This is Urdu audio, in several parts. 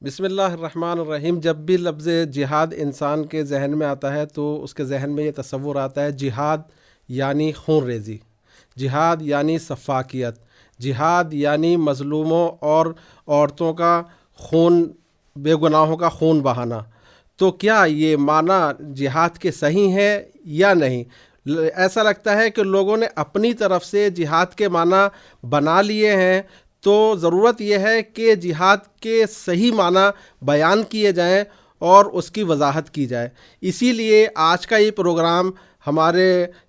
بسم اللہ الرحمن الرحیم. جب بھی لفظ جہاد انسان کے ذہن میں آتا ہے تو اس کے ذہن میں یہ تصور آتا ہے جہاد یعنی خون ریزی، جہاد یعنی سفاکیت، جہاد یعنی مظلوموں اور عورتوں کا خون، بے گناہوں کا خون بہانا. تو کیا یہ معنی جہاد کے صحیح ہے یا نہیں؟ ایسا لگتا ہے کہ لوگوں نے اپنی طرف سے جہاد کے معنی بنا لیے ہیں. تو ضرورت یہ ہے کہ جہاد کے صحیح معنی بیان کیے جائیں اور اس کی وضاحت کی جائے. اسی لیے آج کا یہ پروگرام ہمارے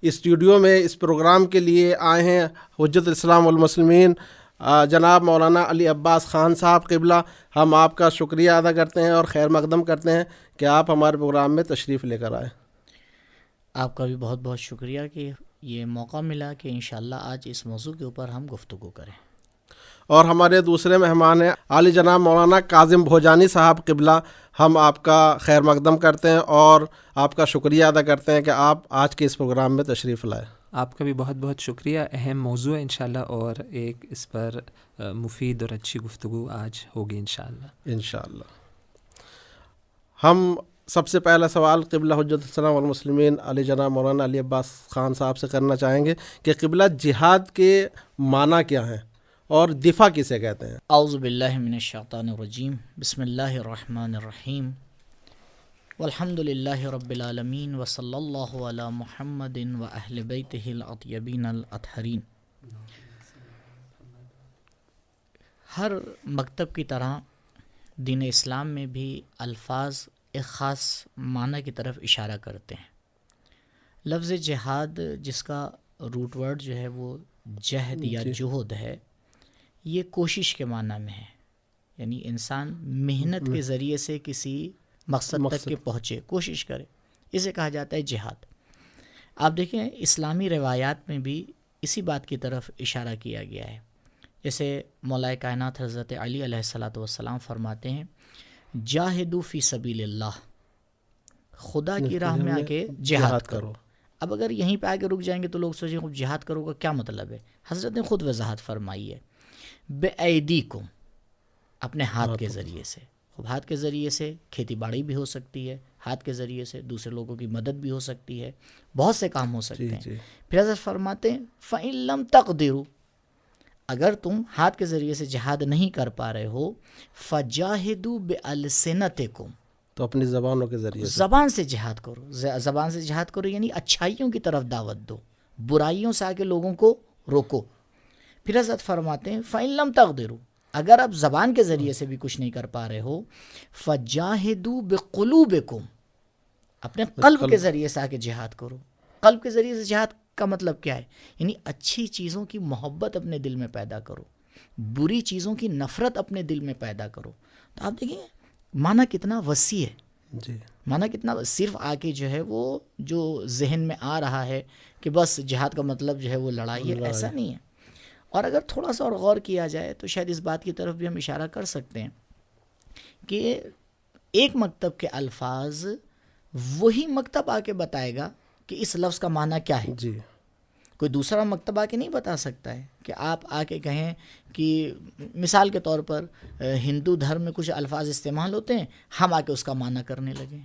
اسٹوڈیو میں اس پروگرام کے لیے آئے ہیں حجت الاسلام والمسلمین جناب مولانا علی عباس خان صاحب قبلہ. ہم آپ کا شکریہ ادا کرتے ہیں اور خیر مقدم کرتے ہیں کہ آپ ہمارے پروگرام میں تشریف لے کر آئے. آپ کا بھی بہت بہت شکریہ کہ یہ موقع ملا کہ انشاءاللہ آج اس موضوع کے اوپر ہم گفتگو کریں. اور ہمارے دوسرے مہمان ہیں عالی جناب مولانا کاظم بھوجانی صاحب قبلہ. ہم آپ کا خیر مقدم کرتے ہیں اور آپ کا شکریہ ادا کرتے ہیں کہ آپ آج کے اس پروگرام میں تشریف لائے. آپ کا بھی بہت بہت شکریہ. اہم موضوع ہے انشاءاللہ اور ایک اس پر مفید اور اچھی گفتگو آج ہوگی انشاءاللہ. انشاءاللہ. ہم سب سے پہلا سوال قبلہ حجت الاسلام والمسلمین علی جناب مولانا علی عباس خان صاحب سے کرنا چاہیں گے کہ قبلہ جہاد کے معنی کیا ہیں اور دفاع کسے کہتے ہیں؟ اعوذ باللہ من الشیطان الرجیم. بسم اللہ الرحمن الرحیم. والحمد للہ رب العالمین وصلی اللہ علی محمد و اہل بیتہ الاطیبین الاطہرین. ہر مکتب کی طرح دین اسلام میں بھی الفاظ ایک خاص معنی کی طرف اشارہ کرتے ہیں. لفظ جہاد جس کا روٹ ورڈ جو ہے وہ جہد یا جہد ہے، یہ کوشش کے معنی میں ہے، یعنی انسان محنت کے ذریعے سے کسی مقصد تک کے پہنچے، کوشش کرے، اسے کہا جاتا ہے جہاد. آپ دیکھیں اسلامی روایات میں بھی اسی بات کی طرف اشارہ کیا گیا ہے. جیسے مولا کائنات حضرت علی علیہ الصلاۃ والسلام فرماتے ہیں جاہدوا فی سبیل اللہ، خدا کی راہ میں آ کے جہاد کرو. اب اگر یہیں پہ آ کے رک جائیں گے تو لوگ سوچیں گے جہاد کرو کا کیا مطلب ہے. حضرت نے خود وضاحت فرمائی ہے بے ایدیکم، اپنے ہاتھ کے ذریعے سے. خوب ہاتھ کے ذریعے سے کھیتی باڑی بھی ہو سکتی ہے، ہاتھ کے ذریعے سے دوسرے لوگوں کی مدد بھی ہو سکتی ہے، بہت سے کام ہو سکتے ہیں. پھر حضرت فرماتے ہیں فَإِن لَمْ تَقْدِرُوا، اگر تم ہاتھ کے ذریعے سے جہاد نہیں کر پا رہے ہو فَجَاهِدُوا بِأَلْسِنَتِكُمْ، تو اپنی زبانوں کے ذریعے سے زبان سے جہاد کرو. زبان سے جہاد کرو یعنی اچھائیوں کی طرف دعوت دو، برائیوں سے آ کے لوگوں کو روکو. پھر حضرت فرماتے ہیں فَإِن لَمْ تَقْدِرُوا، اگر آپ زبان کے ذریعے سے بھی کچھ نہیں کر پا رہے ہو فَجَاهِدُوا بِقُلُوبِكُمْ، اپنے قلب کے ذریعے سے آ کے جہاد کرو. قلب کے ذریعے سے جہاد کا مطلب کیا ہے؟ یعنی اچھی چیزوں کی محبت اپنے دل میں پیدا کرو، بری چیزوں کی نفرت اپنے دل میں پیدا کرو. تو آپ دیکھیں معنی کتنا وسیع ہے. جی، معنی کتنا صرف آ کے جو ہے وہ جو ذہن میں آ رہا ہے کہ بس جہاد کا مطلب جو ہے وہ لڑائی ہے، ایسا نہیں ہے. اور اگر تھوڑا سا اور غور کیا جائے تو شاید اس بات کی طرف بھی ہم اشارہ کر سکتے ہیں کہ ایک مکتب کے الفاظ وہی مکتب آ کے بتائے گا کہ اس لفظ کا معنی کیا ہے. جی، کوئی دوسرا مکتب آ کے نہیں بتا سکتا ہے کہ آپ آ کے کہیں کہ مثال کے طور پر ہندو دھرم میں کچھ الفاظ استعمال ہوتے ہیں، ہم آ کے اس کا معنی کرنے لگیں،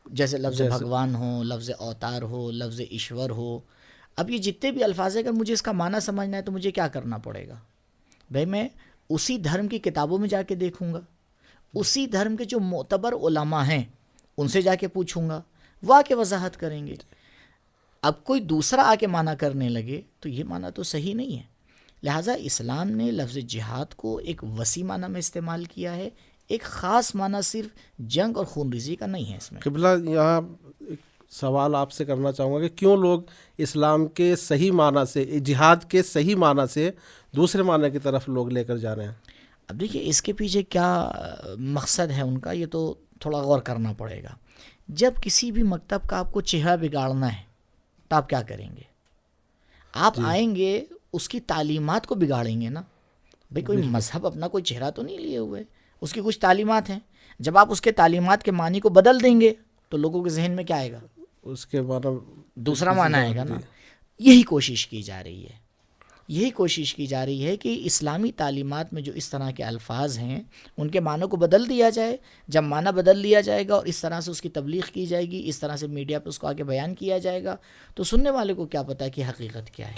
جیسے لفظ بھگوان ہو، لفظ اوتار ہو، لفظ ایشور ہو. اب یہ جتنے بھی الفاظ ہیں اگر مجھے اس کا معنی سمجھنا ہے تو مجھے کیا کرنا پڑے گا؟ بھائی میں اسی دھرم کی کتابوں میں جا کے دیکھوں گا، اسی دھرم کے جو معتبر علماء ہیں ان سے جا کے پوچھوں گا، وہ آ کے وضاحت کریں گے. اب کوئی دوسرا آ کے معنی کرنے لگے تو یہ معنی تو صحیح نہیں ہے. لہٰذا اسلام نے لفظ جہاد کو ایک وسیع معنی میں استعمال کیا ہے، ایک خاص معنی صرف جنگ اور خون ریزی کا نہیں ہے اس میں. قبلہ یہاں ایک سوال آپ سے کرنا چاہوں گا کہ کیوں لوگ اسلام کے صحیح معنی سے، جہاد کے صحیح معنی سے دوسرے معنی کی طرف لوگ لے کر جا رہے ہیں؟ اب دیکھیے اس کے پیچھے کیا مقصد ہے ان کا، یہ تو تھوڑا غور کرنا پڑے گا. جب کسی بھی مکتب کا آپ کو چہرہ بگاڑنا ہے تو آپ کیا کریں گے؟ آپ آئیں گے اس کی تعلیمات کو بگاڑیں گے نا. بھئی کوئی مذہب اپنا کوئی چہرہ تو نہیں لیے ہوئے، اس کی کچھ تعلیمات ہیں. جب آپ اس کے تعلیمات کے معنی کو بدل دیں گے تو لوگوں کے ذہن میں کیا آئے گا؟ اس کے معنی دوسرا معنی آئے گا نا. یہی کوشش کی جا رہی ہے، یہی کوشش کی جا رہی ہے کہ اسلامی تعلیمات میں جو اس طرح کے الفاظ ہیں ان کے معنوں کو بدل دیا جائے. جب معنی بدل لیا جائے گا اور اس طرح سے اس کی تبلیغ کی جائے گی, اس طرح سے میڈیا پہ اس کو آگے بیان کیا جائے گا, تو سننے والے کو کیا پتہ کہ حقیقت کیا ہے.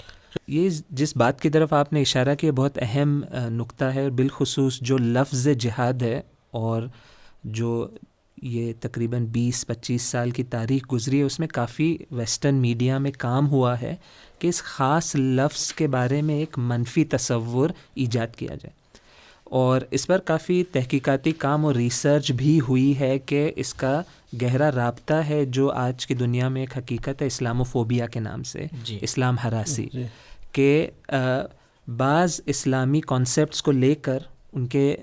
یہ جس بات کی طرف آپ نے اشارہ کیا بہت اہم نقطہ ہے, اور بالخصوص جو لفظ جہاد ہے اور جو یہ تقریباً 20-25 سال کی تاریخ گزری ہے, اس میں کافی ویسٹرن میڈیا میں کام ہوا ہے کہ اس خاص لفظ کے بارے میں ایک منفی تصور ایجاد کیا جائے, اور اس پر کافی تحقیقاتی کام اور ریسرچ بھی ہوئی ہے کہ اس کا گہرا رابطہ ہے جو آج کی دنیا میں ایک حقیقت ہے اسلاموفوبیا کے نام سے, اسلام ہراسی, کہ بعض اسلامی کانسیپٹس کو لے کر ان کے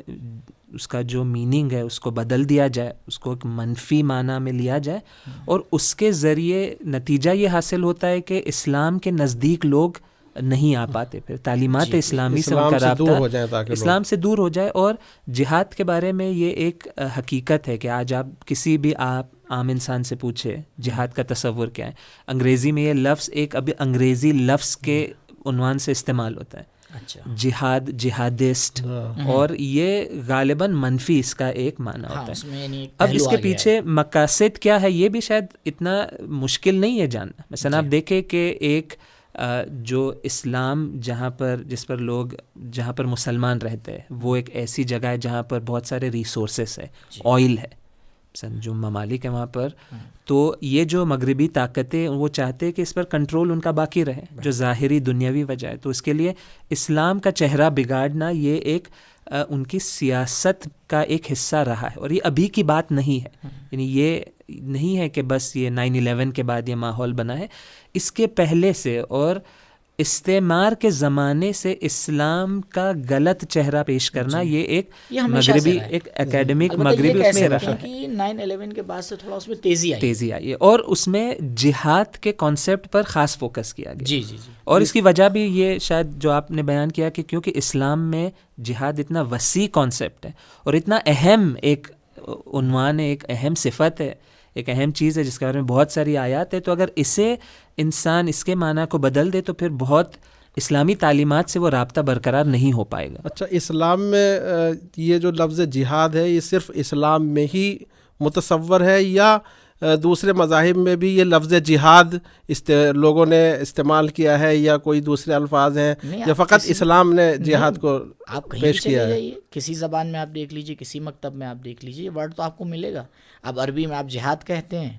اس کا جو میننگ ہے اس کو بدل دیا جائے, اس کو ایک منفی معنی میں لیا جائے, اور اس کے ذریعے نتیجہ یہ حاصل ہوتا ہے کہ اسلام کے نزدیک لوگ نہیں آ پاتے, پھر تعلیمات اسلامی سے ان کا رابطہ اسلام سے دور ہو جائے. اور جہاد کے بارے میں یہ ایک حقیقت ہے کہ آج آپ کسی بھی عام انسان سے پوچھے جہاد کا تصور کیا ہے, انگریزی میں یہ لفظ ایک ابھی انگریزی لفظ کے عنوان سے استعمال ہوتا ہے, جہاد, جہادسٹ, اور یہ غالباً منفی اس کا ایک معنی ہوتا ہے. اب اس کے پیچھے مقاصد کیا ہے یہ بھی شاید اتنا مشکل نہیں ہے جاننا. مثلا آپ دیکھیں کہ ایک جو اسلام جہاں پر مسلمان رہتے ہیں وہ ایک ایسی جگہ ہے جہاں پر بہت سارے ریسورسز ہے, آئل ہے, جو ممالک ہیں وہاں پر, تو یہ جو مغربی طاقتیں وہ چاہتے ہیں کہ اس پر کنٹرول ان کا باقی رہے, جو ظاہری دنیاوی وجہ ہے. تو اس کے لیے اسلام کا چہرہ بگاڑنا یہ ایک ان کی سیاست کا ایک حصہ رہا ہے, اور یہ ابھی کی بات نہیں ہے. یعنی یہ نہیں ہے کہ بس یہ 9/11 کے بعد یہ ماحول بنا ہے, اس کے پہلے سے اور استعمار کے زمانے سے اسلام کا غلط چہرہ پیش کرنا یہ ایک مغربی ایک اکیڈمک مغربی اس میں رہا ہے. 9/11 کے بعد سے تھوڑا اس میں تیزی آئی اور اس میں جہاد کے کانسیپٹ پر خاص فوکس کیا گیا. جی. اور اس کی وجہ بھی یہ شاید جو آپ نے بیان کیا کہ کیونکہ اسلام میں جہاد اتنا وسیع کانسیپٹ ہے اور اتنا اہم ایک عنوان ہے, ایک اہم صفت ہے, ایک اہم چیز ہے جس کے بارے میں بہت ساری آیات ہے, تو اگر اسے انسان اس کے معنی کو بدل دے تو پھر بہت اسلامی تعلیمات سے وہ رابطہ برقرار نہیں ہو پائے گا. اچھا, اسلام میں یہ جو لفظ جہاد ہے یہ صرف اسلام میں ہی متصور ہے یا دوسرے مذاہب میں بھی یہ لفظ جہاد لوگوں نے استعمال کیا ہے, یا کوئی دوسرے الفاظ ہیں, یا فقط اسلام نے جہاد کو پیش کیا ہے؟ کسی زبان میں آپ دیکھ لیجئے, کسی مکتب میں آپ دیکھ لیجئے, یہ ورڈ تو آپ کو ملے گا. اب عربی میں آپ جہاد کہتے ہیں,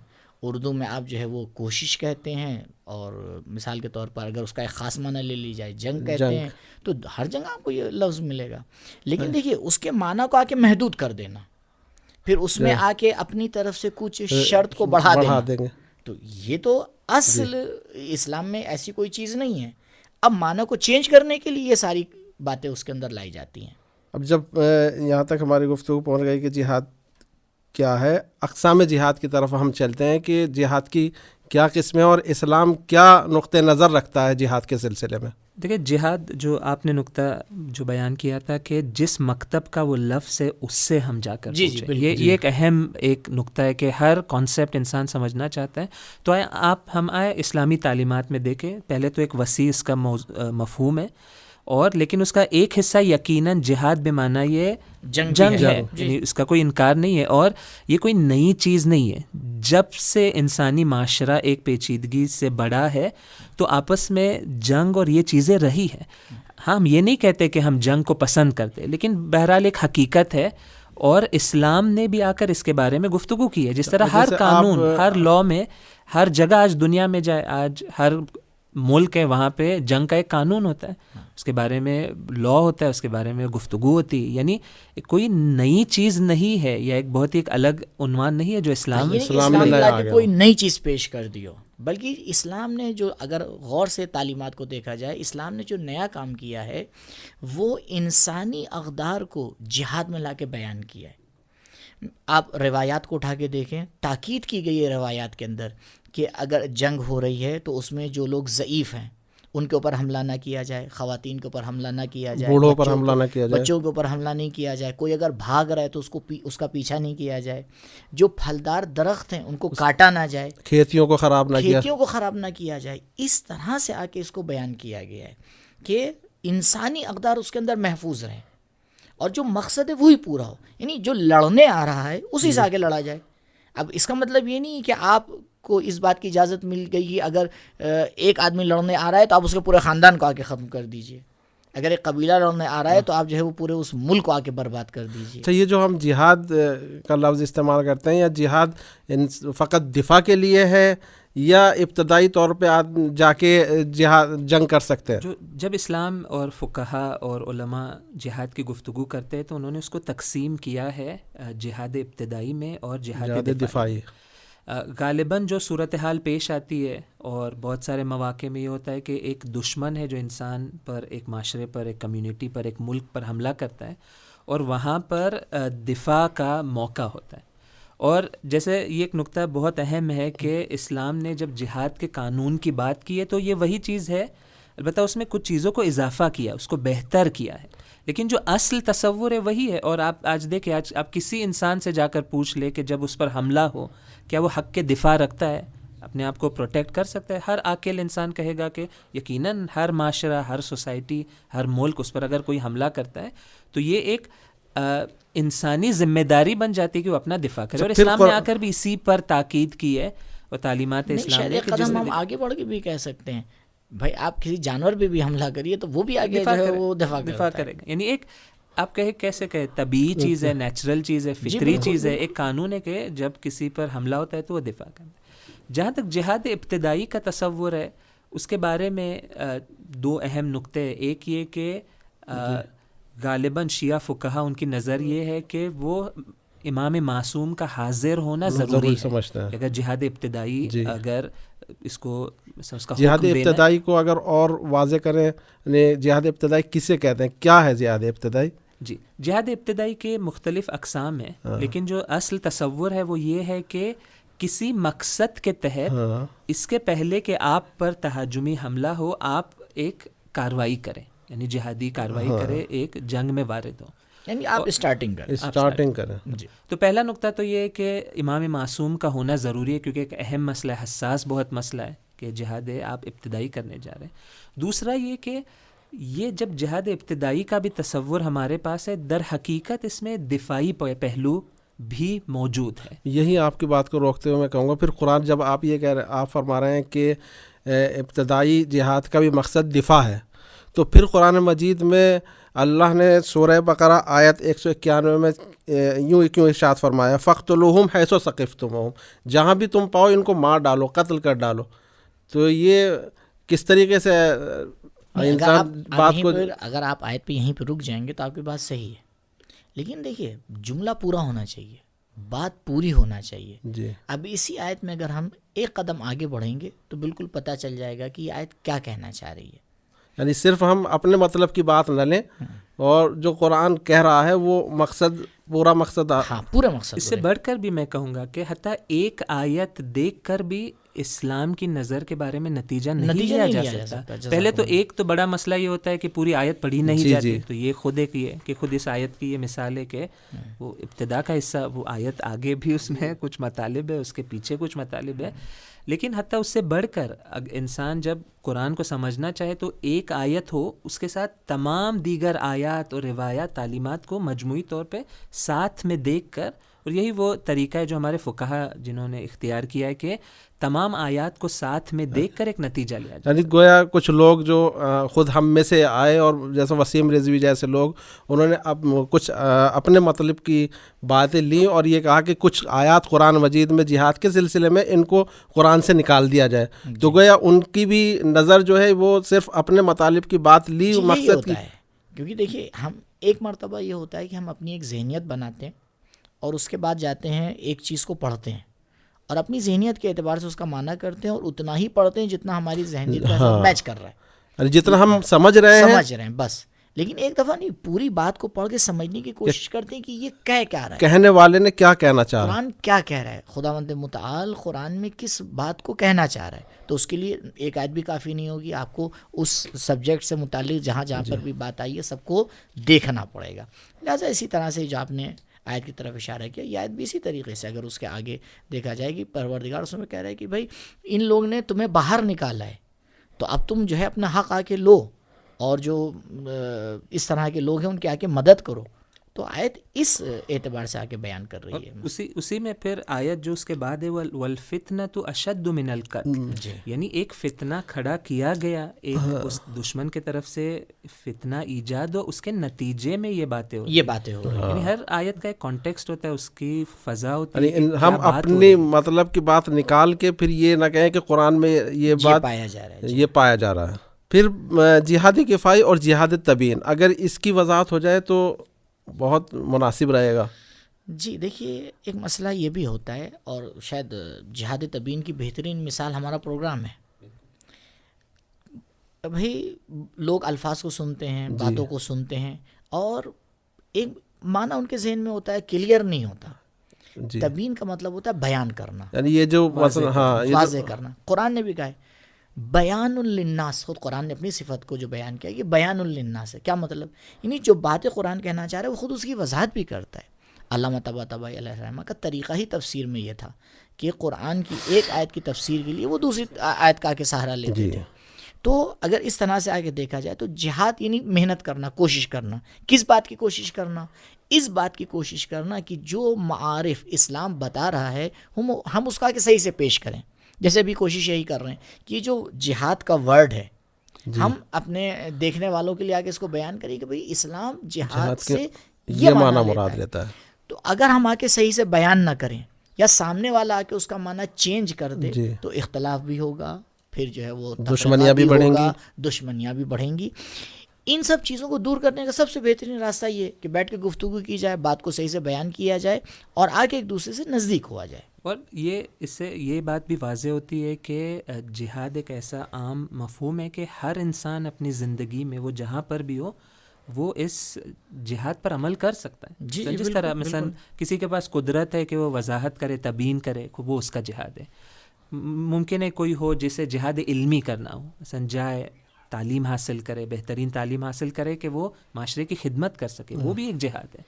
اردو میں آپ جو ہے وہ کوشش کہتے ہیں, اور مثال کے طور پر اگر اس کا ایک خاص معنی لے لی جائے جنگ کہتے ہیں, تو ہر جگہ آپ کو یہ لفظ ملے گا. لیکن دیکھیے اس کے معنی کو آ کے محدود کر دینا, پھر اس میں آ کے اپنی طرف سے کچھ شرط کو بڑھا دیں گے, تو یہ تو اصل اسلام میں ایسی کوئی چیز نہیں ہے. اب معنی کو چینج کرنے کے لیے یہ ساری باتیں اس کے اندر لائی جاتی ہیں. اب جب یہاں تک ہماری گفتگو پہنچ گئی کہ جہاد کیا ہے, اقسام جہاد کی طرف ہم چلتے ہیں کہ جہاد کی کیا قسمیں اور اسلام کیا نقطہ نظر رکھتا ہے جہاد کے سلسلے میں. دیکھیں, جہاد جو آپ نے نقطہ جو بیان کیا تھا کہ جس مکتب کا وہ لفظ ہے اس سے ہم جا کر یہ ایک اہم ایک نقطہ ہے کہ ہر کانسیپٹ انسان سمجھنا چاہتا ہے. تو ہم آئے اسلامی تعلیمات میں دیکھیں, پہلے تو ایک وسیع اس کا مفہوم ہے, اور لیکن اس کا ایک حصہ یقیناً جہاد بمعنی یہ جنگ ہے, یعنی اس کا کوئی انکار نہیں ہے, اور یہ کوئی نئی چیز نہیں ہے. جب سے انسانی معاشرہ ایک پیچیدگی سے بڑا ہے تو آپس میں جنگ اور یہ چیزیں رہی ہے. ہم یہ نہیں کہتے کہ ہم جنگ کو پسند کرتے, لیکن بہرحال ایک حقیقت ہے, اور اسلام نے بھی آ کر اس کے بارے میں گفتگو کی ہے. جس طرح ہر قانون, ہر لاء میں, ہر جگہ آج دنیا میں جائے, آج ہر ملک ہے وہاں پہ جنگ کا ایک قانون ہوتا ہے, اس کے بارے میں لاء ہوتا ہے, اس کے بارے میں گفتگو ہوتی ہے. یعنی کوئی نئی چیز نہیں ہے, یا ایک بہت ہی ایک الگ عنوان نہیں ہے جو اسلام نے کوئی نئی چیز پیش کر دی ہو, بلکہ اسلام نے جو, اگر غور سے تعلیمات کو دیکھا جائے, اسلام نے جو نیا کام کیا ہے وہ انسانی اقدار کو جہاد میں لا کے بیان کیا ہے. آپ روایات کو اٹھا کے دیکھیں, تاکید کی گئی ہے روایات کے اندر کہ اگر جنگ ہو رہی ہے تو اس میں جو لوگ ضعیف ہیں ان کے اوپر حملہ نہ کیا جائے, خواتین کے اوپر حملہ نہ کیا جائے, بوڑھوں پر حملہ نہ کیا جائے, بچوں کے اوپر حملہ نہیں کیا جائے, کوئی اگر بھاگ رہا ہے تو اس کا پیچھا نہیں کیا جائے, جو پھلدار درخت ہیں ان کو کاٹا نہ جائے, کھیتیوں کو خراب نہ کیا جائے. اس طرح سے آ کے اس کو بیان کیا گیا ہے. کہ انسانی اقدار اس کے اندر محفوظ رہیں اور جو مقصد ہے وہی پورا ہو. یعنی جو لڑنے آ رہا ہے اسی سے آگے لڑا جائے. اب اس کا مطلب یہ نہیں کہ آپ کو اس بات کی اجازت مل گئی کہ اگر ایک آدمی لڑنے آ رہا ہے تو آپ اس کے پورے خاندان کو آ کے ختم کر دیجئے. اگر ایک قبیلہ لڑنے آ رہا ہے تو آپ جو ہے وہ پورے اس ملک کو آ کے برباد کر دیجیے. اچھا، یہ جو ہم جہاد کا لفظ استعمال کرتے ہیں، یا جہاد فقط دفاع کے لیے ہے یا ابتدائی طور پہ آپ جا کے جنگ کر سکتے ہیں؟ جب اسلام اور فقہا اور علماء جہاد کی گفتگو کرتے ہیں تو انہوں نے اس کو تقسیم کیا ہے جہاد ابتدائی میں اور جہاد دفاعی. غالباً جو صورتحال پیش آتی ہے اور بہت سارے مواقع میں یہ ہوتا ہے کہ ایک دشمن ہے جو انسان پر، ایک معاشرے پر، ایک کمیونٹی پر، ایک ملک پر حملہ کرتا ہے اور وہاں پر دفاع کا موقع ہوتا ہے. اور جیسے یہ ایک نقطہ بہت اہم ہے کہ اسلام نے جب جہاد کے قانون کی بات کی ہے تو یہ وہی چیز ہے، البتہ اس میں کچھ چیزوں کو اضافہ کیا، اس کو بہتر کیا ہے، لیکن جو اصل تصور ہے وہی ہے. اور آپ آج دیکھیں، آج آپ کسی انسان سے جا کر پوچھ لیں کہ جب اس پر حملہ ہو کیا وہ حق کے دفاع رکھتا ہے، اپنے آپ کو پروٹیکٹ کر سکتا ہے؟ ہر عاقل انسان کہے گا کہ یقیناً ہر معاشرہ، ہر سوسائٹی، ہر ملک اس پر اگر کوئی حملہ کرتا ہے تو یہ ایک انسانی ذمہ داری بن جاتی ہے کہ وہ اپنا دفاع کرے. اور اسلام نے آ کر بھی اسی پر تاکید کی ہے اور تعلیمات اسلام نے. قدم ہم آگے بڑھ کے بھی کہہ سکتے ہیں بھائی آپ کسی جانور پہ بھی حملہ کریے تو وہ بھی آگے جو ہے وہ دفاع کرے گا. یعنی ایک آپ کہے کیسے کہے طبیعی چیز ہے، نیچرل چیز ہے، فطری چیز ہے. ایک قانون ہے کہ جب کسی پر حملہ ہوتا ہے تو وہ دفاع کرنا. جہاں تک جہاد ابتدائی کا تصور ہے اس کے بارے میں دو اہم نقطے. ایک یہ کہ غالباً شیعہ فقہا ان کی نظر یہ ہے کہ وہ امام معصوم کا حاضر ہونا ضروری ہے. اگر جہاد ابتدائی اگر اس کو جہاد ابتدائی کو اگر اور واضح کریں، جہاد ابتدائی کسے کہتے ہیں، کیا ہے جہاد ابتدائی؟ جی، جہاد ابتدائی کے مختلف اقسام ہیں، لیکن جو اصل تصور ہے وہ یہ ہے کہ کسی مقصد کے تحت اس کے پہلے کہ آپ پر تہاجمی حملہ ہو آپ ایک کارروائی کریں، یعنی جہادی کارروائی کریں، ایک جنگ میں وارد ہو، یعنی آپ اسٹارٹنگ کریں. جی. تو پہلا نقطہ تو یہ ہے کہ امام معصوم کا ہونا ضروری ہے، کیونکہ ایک اہم مسئلہ، حساس بہت مسئلہ ہے کہ جہاد آپ ابتدائی کرنے جا رہے ہیں. دوسرا یہ کہ یہ جب جہاد ابتدائی کا بھی تصور ہمارے پاس ہے، در حقیقت اس میں دفاعی پہلو بھی موجود ہے. یہی آپ کی بات کو روکتے ہوئے میں کہوں گا، پھر قرآن جب آپ یہ کہہ رہے، آپ فرما رہے ہیں کہ ابتدائی جہاد کا بھی مقصد دفاع ہے، تو پھر قرآن مجید میں اللہ نے سورہ بقرہ آیت 191 میں یوں کیوں ارشاد فرمایا، فَاقْتُلُوهُمْ حَيْثُ ثَقِفْتُمُوهُمْ، جہاں بھی تم پاؤ ان کو مار ڈالو، قتل کر ڈالو. تو یہ کس طریقے سے انسان بات کو، اگر آپ آیت پہ یہیں پہ رک جائیں گے تو آپ کی بات صحیح ہے، لیکن دیکھیے جملہ پورا ہونا چاہیے، بات پوری ہونا چاہیے. جی اب اسی آیت میں اگر ہم ایک قدم آگے بڑھیں گے تو بالکل پتہ چل جائے گا کہ یہ آیت کیا کہنا چاہ رہی ہے. یعنی صرف ہم اپنے مطلب کی بات نہ لیں، اور جو قرآن کہہ رہا ہے وہ مقصد، پورا مقصد، پورا مقصد. اس سے بڑھ کر بھی میں کہوں گا کہ حتیٰ ایک آیت دیکھ کر بھی اسلام کی نظر کے بارے میں نتیجہ نہیں لیا جا سکتا. پہلے تو ایک تو بڑا مسئلہ یہ ہوتا ہے کہ پوری آیت پڑھی نہیں جاتی، تو یہ خود ایک یہ کہ خود اس آیت کی یہ مثال ہے کہ وہ ابتدا کا حصہ، وہ آیت آگے بھی اس میں کچھ مطالب ہے، اس کے پیچھے کچھ مطالب ہے. لیکن حتیٰ اس سے بڑھ کر انسان جب قرآن کو سمجھنا چاہے تو ایک آیت ہو، اس کے ساتھ تمام دیگر آیات اور روایات، تعلیمات کو مجموعی طور پہ ساتھ میں دیکھ کر، اور یہی وہ طریقہ ہے جو ہمارے فقہا جنہوں نے اختیار کیا ہے کہ تمام آیات کو ساتھ میں دیکھ کر ایک نتیجہ لیا جائے. یعنی گویا کچھ لوگ جو خود ہم میں سے آئے، اور جیسے وسیم رضوی جیسے لوگ، انہوں نے اب کچھ اپنے مطلب کی باتیں لیں اور یہ کہا کہ کچھ آیات قرآن مجید میں جہاد کے سلسلے میں ان کو قرآن سے نکال دیا جائے. تو گویا ان کی بھی نظر جو ہے وہ صرف اپنے مطالب کی بات لی، مقصد کی. کیونکہ دیکھیے ہم ایک مرتبہ یہ ہوتا ہے کہ ہم اپنی ایک ذہنیت بناتے ہیں اور اس کے بعد جاتے ہیں ایک چیز کو پڑھتے ہیں اور اپنی ذہنیت کے اعتبار سے اس کا معنی کرتے ہیں، اور اتنا ہی پڑھتے ہیں جتنا ہماری ذہنیت کے ساتھ میچ کر رہا ہے، جتنا ہم سمجھ رہے ہیں بس. لیکن ایک دفعہ نہیں، پوری بات کو پڑھ کے سمجھنے کی کوشش کرتے ہیں کہ یہ کہہ کیا رہا ہے، کہنے والے نے کیا کہنا چاہ رہا ہے، قرآن کیا کہہ رہا ہے، خداوند متعال قرآن میں کس بات کو کہنا چاہ رہا ہے. تو اس کے لیے ایک آیت بھی کافی نہیں ہوگی، آپ کو اس سبجیکٹ سے متعلق جہاں پر بھی بات آئی ہے سب کو دیکھنا پڑے گا. لہٰذا اسی طرح سے جو آپ نے آیت کی طرف اشارہ کیا، یہ آیت بھی اسی طریقے سے اگر اس کے آگے دیکھا جائے گی، پروردگار اس میں کہہ رہا ہے کہ بھائی ان لوگ نے تمہیں باہر نکالا ہے تو اب تم جو ہے اپنا حق آ کے لو، اور جو اس طرح کے لوگ ہیں ان کی آ کے مدد کرو. تو آیت اس اعتبار سے آ کے بیان کر رہی ہے. اسی میں پھر آیت جو اس کے بعد ہے والفتنۃ اشد من القتل، یعنی ایک فتنہ کھڑا کیا گیا، ایک اس دشمن کی طرف سے فتنہ ایجاد ہو، اس کے نتیجے میں یہ باتیں ہو رہی ہیں. یعنی ہر آیت کا ایک کانٹیکسٹ ہوتا ہے، اس کی فضا ہوتی ہے. ہم اپنی مطلب کی بات نکال کے پھر یہ نہ کہیں کہ قرآن میں یہ بات پایا جا رہا ہے، یہ پایا جا رہا ہے. پھر جہاد کفائی اور جہاد تبیین، اگر اس کی وضاحت ہو جائے تو بہت مناسب رہے گا. جی دیکھیے ایک مسئلہ یہ بھی ہوتا ہے، اور شاید جہاد تبیین کی بہترین مثال ہمارا پروگرام ہے. بھائی لوگ الفاظ کو سنتے ہیں، باتوں کو سنتے ہیں، اور ایک معنی ان کے ذہن میں ہوتا ہے، کلیئر نہیں ہوتا. تبیین کا مطلب ہوتا ہے بیان کرنا، یعنی یہ جو واضح کرنا. قرآن نے بھی کہا ہے بیان للناس، خود قرآن نے اپنی صفت کو جو بیان کیا یہ بیان للناس ہے. کیا مطلب؟ یعنی جو باتیں قرآن کہنا چاہ رہا ہے وہ خود اس کی وضاحت بھی کرتا ہے. علامہ طباطبائی علیہ الرحمہ کا طریقہ ہی تفسیر میں یہ تھا کہ قرآن کی ایک آیت کی تفسیر کے لیے وہ دوسری آیت کا کے سہارا لیتے تھے. تو اگر اس طرح سے آگے دیکھا جائے تو جہاد یعنی محنت کرنا، کوشش کرنا. کس بات کی کوشش کرنا؟ اس بات کی کوشش کرنا کہ جو معارف اسلام بتا رہا ہے ہم اس کا آگے صحیح سے پیش کریں. جیسے ابھی کوشش یہی کر رہے ہیں کہ جو جہاد کا ورڈ ہے ہم اپنے دیکھنے والوں کے لیے آگے اس کو بیان کریں کہ بھئی اسلام جہاد سے یہ معنی مراد لیتا ہے. تو اگر ہم آ کے صحیح سے بیان نہ کریں یا سامنے والا آ کے اس کا معنی چینج کر دے تو اختلاف بھی ہوگا، پھر جو ہے وہ دشمنیاں بھی بڑھیں گی. ان سب چیزوں کو دور کرنے کا سب سے بہترین راستہ یہ کہ بیٹھ کے گفتگو کی جائے، بات کو صحیح سے بیان کیا جائے اور آگے ایک دوسرے سے نزدیک ہوا جائے. اور اس سے یہ بات بھی واضح ہوتی ہے کہ جہاد ایک ایسا عام مفہوم ہے کہ ہر انسان اپنی زندگی میں وہ جہاں پر بھی ہو وہ اس جہاد پر عمل کر سکتا ہے. جس طرح مثلا کسی کے پاس قدرت ہے کہ وہ وضاحت کرے، تبیین کرے، وہ اس کا جہاد ہے. ممکن ہے کوئی ہو جسے جہاد علمی کرنا ہو، مثلا جائے تعلیم حاصل کرے، بہترین تعلیم حاصل کرے کہ وہ معاشرے کی خدمت کر سکے، وہ بھی ایک جہاد ہے.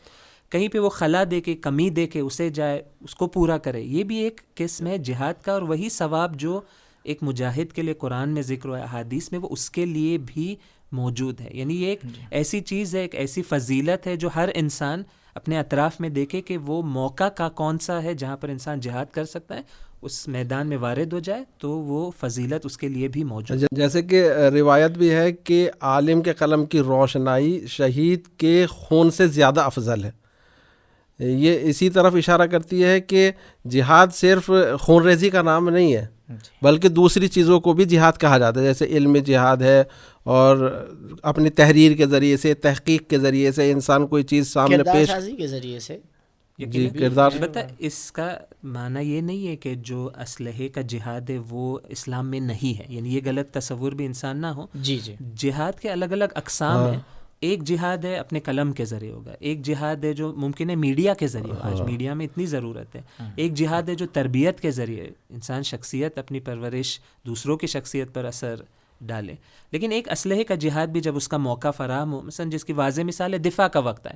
کہیں پہ وہ خلا دے کے، کمی دے کے اسے جائے اس کو پورا کرے، یہ بھی ایک قسم ہے جہاد کا. اور وہی ثواب جو ایک مجاہد کے لیے قرآن میں ذکر ہوا ہے، احادیث میں، وہ اس کے لیے بھی موجود ہے. یعنی یہ ایک ایسی چیز ہے، ایک ایسی فضیلت ہے جو ہر انسان اپنے اطراف میں دیکھے کہ وہ موقع کا کون سا ہے جہاں پر انسان جہاد کر سکتا ہے، اس میدان میں وارد ہو جائے تو وہ فضیلت اس کے لیے بھی موجود ہے. جیسے کہ روایت بھی ہے کہ عالم کے قلم کی روشنائی شہید کے خون سے زیادہ افضل ہے. یہ اسی طرف اشارہ کرتی ہے کہ جہاد صرف خون ریزی کا نام نہیں ہے بلکہ دوسری چیزوں کو بھی جہاد کہا جاتا ہے. جیسے علم جہاد ہے، اور اپنی تحریر کے ذریعے سے، تحقیق کے ذریعے سے انسان کوئی چیز سامنے پیش کے ذریعے سے کردار. البتہ اس کا معنی یہ نہیں ہے کہ جو اسلحے کا جہاد ہے وہ اسلام میں نہیں ہے، یعنی یہ غلط تصور بھی انسان نہ ہو. جہاد کے الگ الگ اقسام ہیں. ایک جہاد ہے اپنے قلم کے ذریعے ہوگا، ایک جہاد ہے جو ممکن ہے میڈیا کے ذریعے، آج میڈیا میں اتنی ضرورت ہے. ایک جہاد ہے جو تربیت کے ذریعے انسان شخصیت، اپنی پرورش دوسروں کی شخصیت پر اثر ڈالے. لیکن ایک اسلحے کا جہاد بھی جب اس کا موقع فراہم ہو، مثلا جس کی واضح مثال ہے دفاع کا وقت ہے،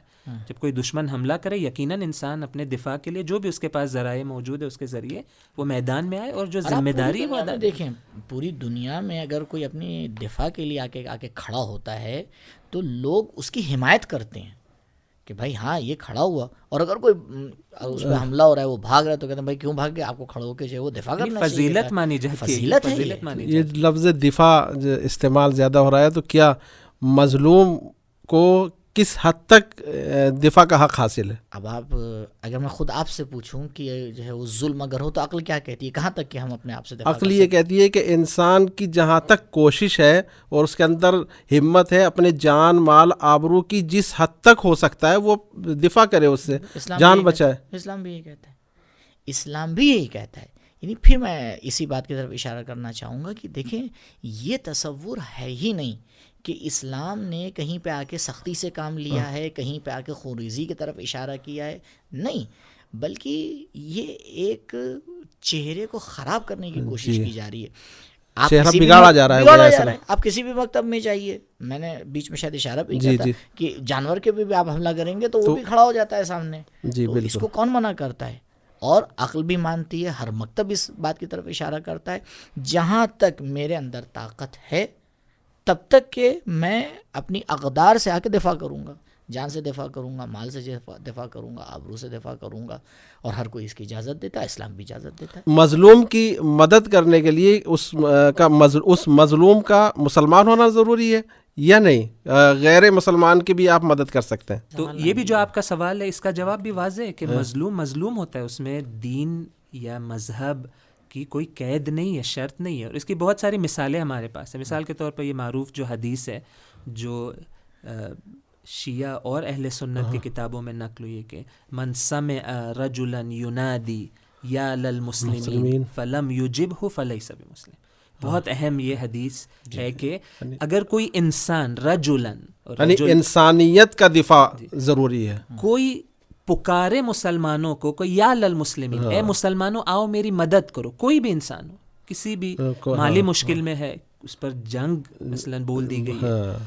جب کوئی دشمن حملہ کرے یقیناً انسان اپنے دفاع کے لیے جو بھی اس کے پاس ذرائع موجود ہے اس کے ذریعے وہ میدان میں آئے، اور جو ذمہ داری وہ ادا. دیکھیں پوری دنیا میں اگر کوئی اپنی دفاع کے لیے آ کے کھڑا ہوتا ہے تو لوگ اس کی حمایت کرتے ہیں کہ بھائی ہاں یہ کھڑا ہوا، اور اگر کوئی اس پہ حملہ ہو رہا ہے وہ بھاگ رہا ہے تو کہتے ہیں بھائی کیوں بھاگ گئے، آپ کو کھڑا ہو کے جو وہ دفاع کرنا چاہیے. فضیلت مانی جاتی ہے، فضیلت ہے. یہ لفظ دفاع استعمال زیادہ ہو رہا ہے، تو کیا مظلوم کو کس حد تک دفاع کا حق حاصل ہے؟ اب آپ اگر میں خود آپ سے پوچھوں کہ جو ہے وہ ظلم اگر ہو تو عقل کیا کہتی ہے، کہاں تک کہ ہم اپنے آپ سے دفاع عقل یہ کہتی ہے کہ انسان کی جہاں تک کوشش ہے اور اس کے اندر ہمت ہے، اپنے جان مال آبرو کی جس حد تک ہو سکتا ہے وہ دفاع کرے، اس سے جان بچائے. اسلام بھی یہی کہتا ہے، اسلام بھی یہی کہتا ہے. یعنی پھر میں اسی بات کی طرف اشارہ کرنا چاہوں گا کہ دیکھیں یہ تصور ہے ہی نہیں کہ اسلام نے کہیں پہ آ کے سختی سے کام لیا ہے، کہیں پہ آ کے خونریزی کی طرف اشارہ کیا ہے، نہیں، بلکہ یہ ایک چہرے کو خراب کرنے کی کوشش کی جا رہی ہے. چہرہ بگاڑا جا رہا ہے. آپ کسی بھی مکتب میں جائیے، میں نے بیچ میں شاید اشارہ بھی کیا تھا کہ جانور کے بھی آپ حملہ کریں گے تو وہ بھی کھڑا ہو جاتا ہے سامنے. تو اس کو کون منع کرتا ہے؟ اور عقل بھی مانتی ہے، ہر مکتب اس بات کی طرف اشارہ کرتا ہے جہاں تک میرے اندر طاقت ہے تب تک کہ میں اپنی اقدار سے آ کے دفاع کروں گا، جان سے دفاع کروں گا، مال سے دفاع کروں گا، آبرو سے دفاع کروں گا، اور ہر کوئی اس کی اجازت دیتا ہے، اسلام بھی اجازت دیتا ہے۔ مظلوم کی مدد کرنے کے لیے اس مظلوم کا مسلمان ہونا ضروری ہے یا نہیں؟ غیر مسلمان کی بھی آپ مدد کر سکتے ہیں؟ تو یہ بھی جو آپ کا سوال ہے اس کا جواب بھی واضح ہے کہ مظلوم ہوتا ہے، اس میں دین یا مذہب کی کوئی قید نہیں ہے، شرط نہیں ہے، اور اس کی بہت ساری مثالیں ہمارے پاس ہیں۔ مثال کے طور پر یہ معروف جو حدیث ہے جو شیعہ اور اہل سنت کی کتابوں میں نقل ہوئی ہے کہ من سمع رجلا ینادی یا للمسلمین فلم یجبہ فلیس بمسلم۔ بہت اہم یہ حدیث ہے کہ اگر کوئی انسان رجلن، یعنی انسانیت کا دفاع ضروری ہے، کوئی پکارے مسلمانوں کو کہ یا للمسلمین، اے مسلمانوں آؤ میری مدد کرو، کوئی بھی انسان ہو، کسی بھی مالی مشکل میں ہے، اس پر جنگ مثلا بول دی گئی ہے،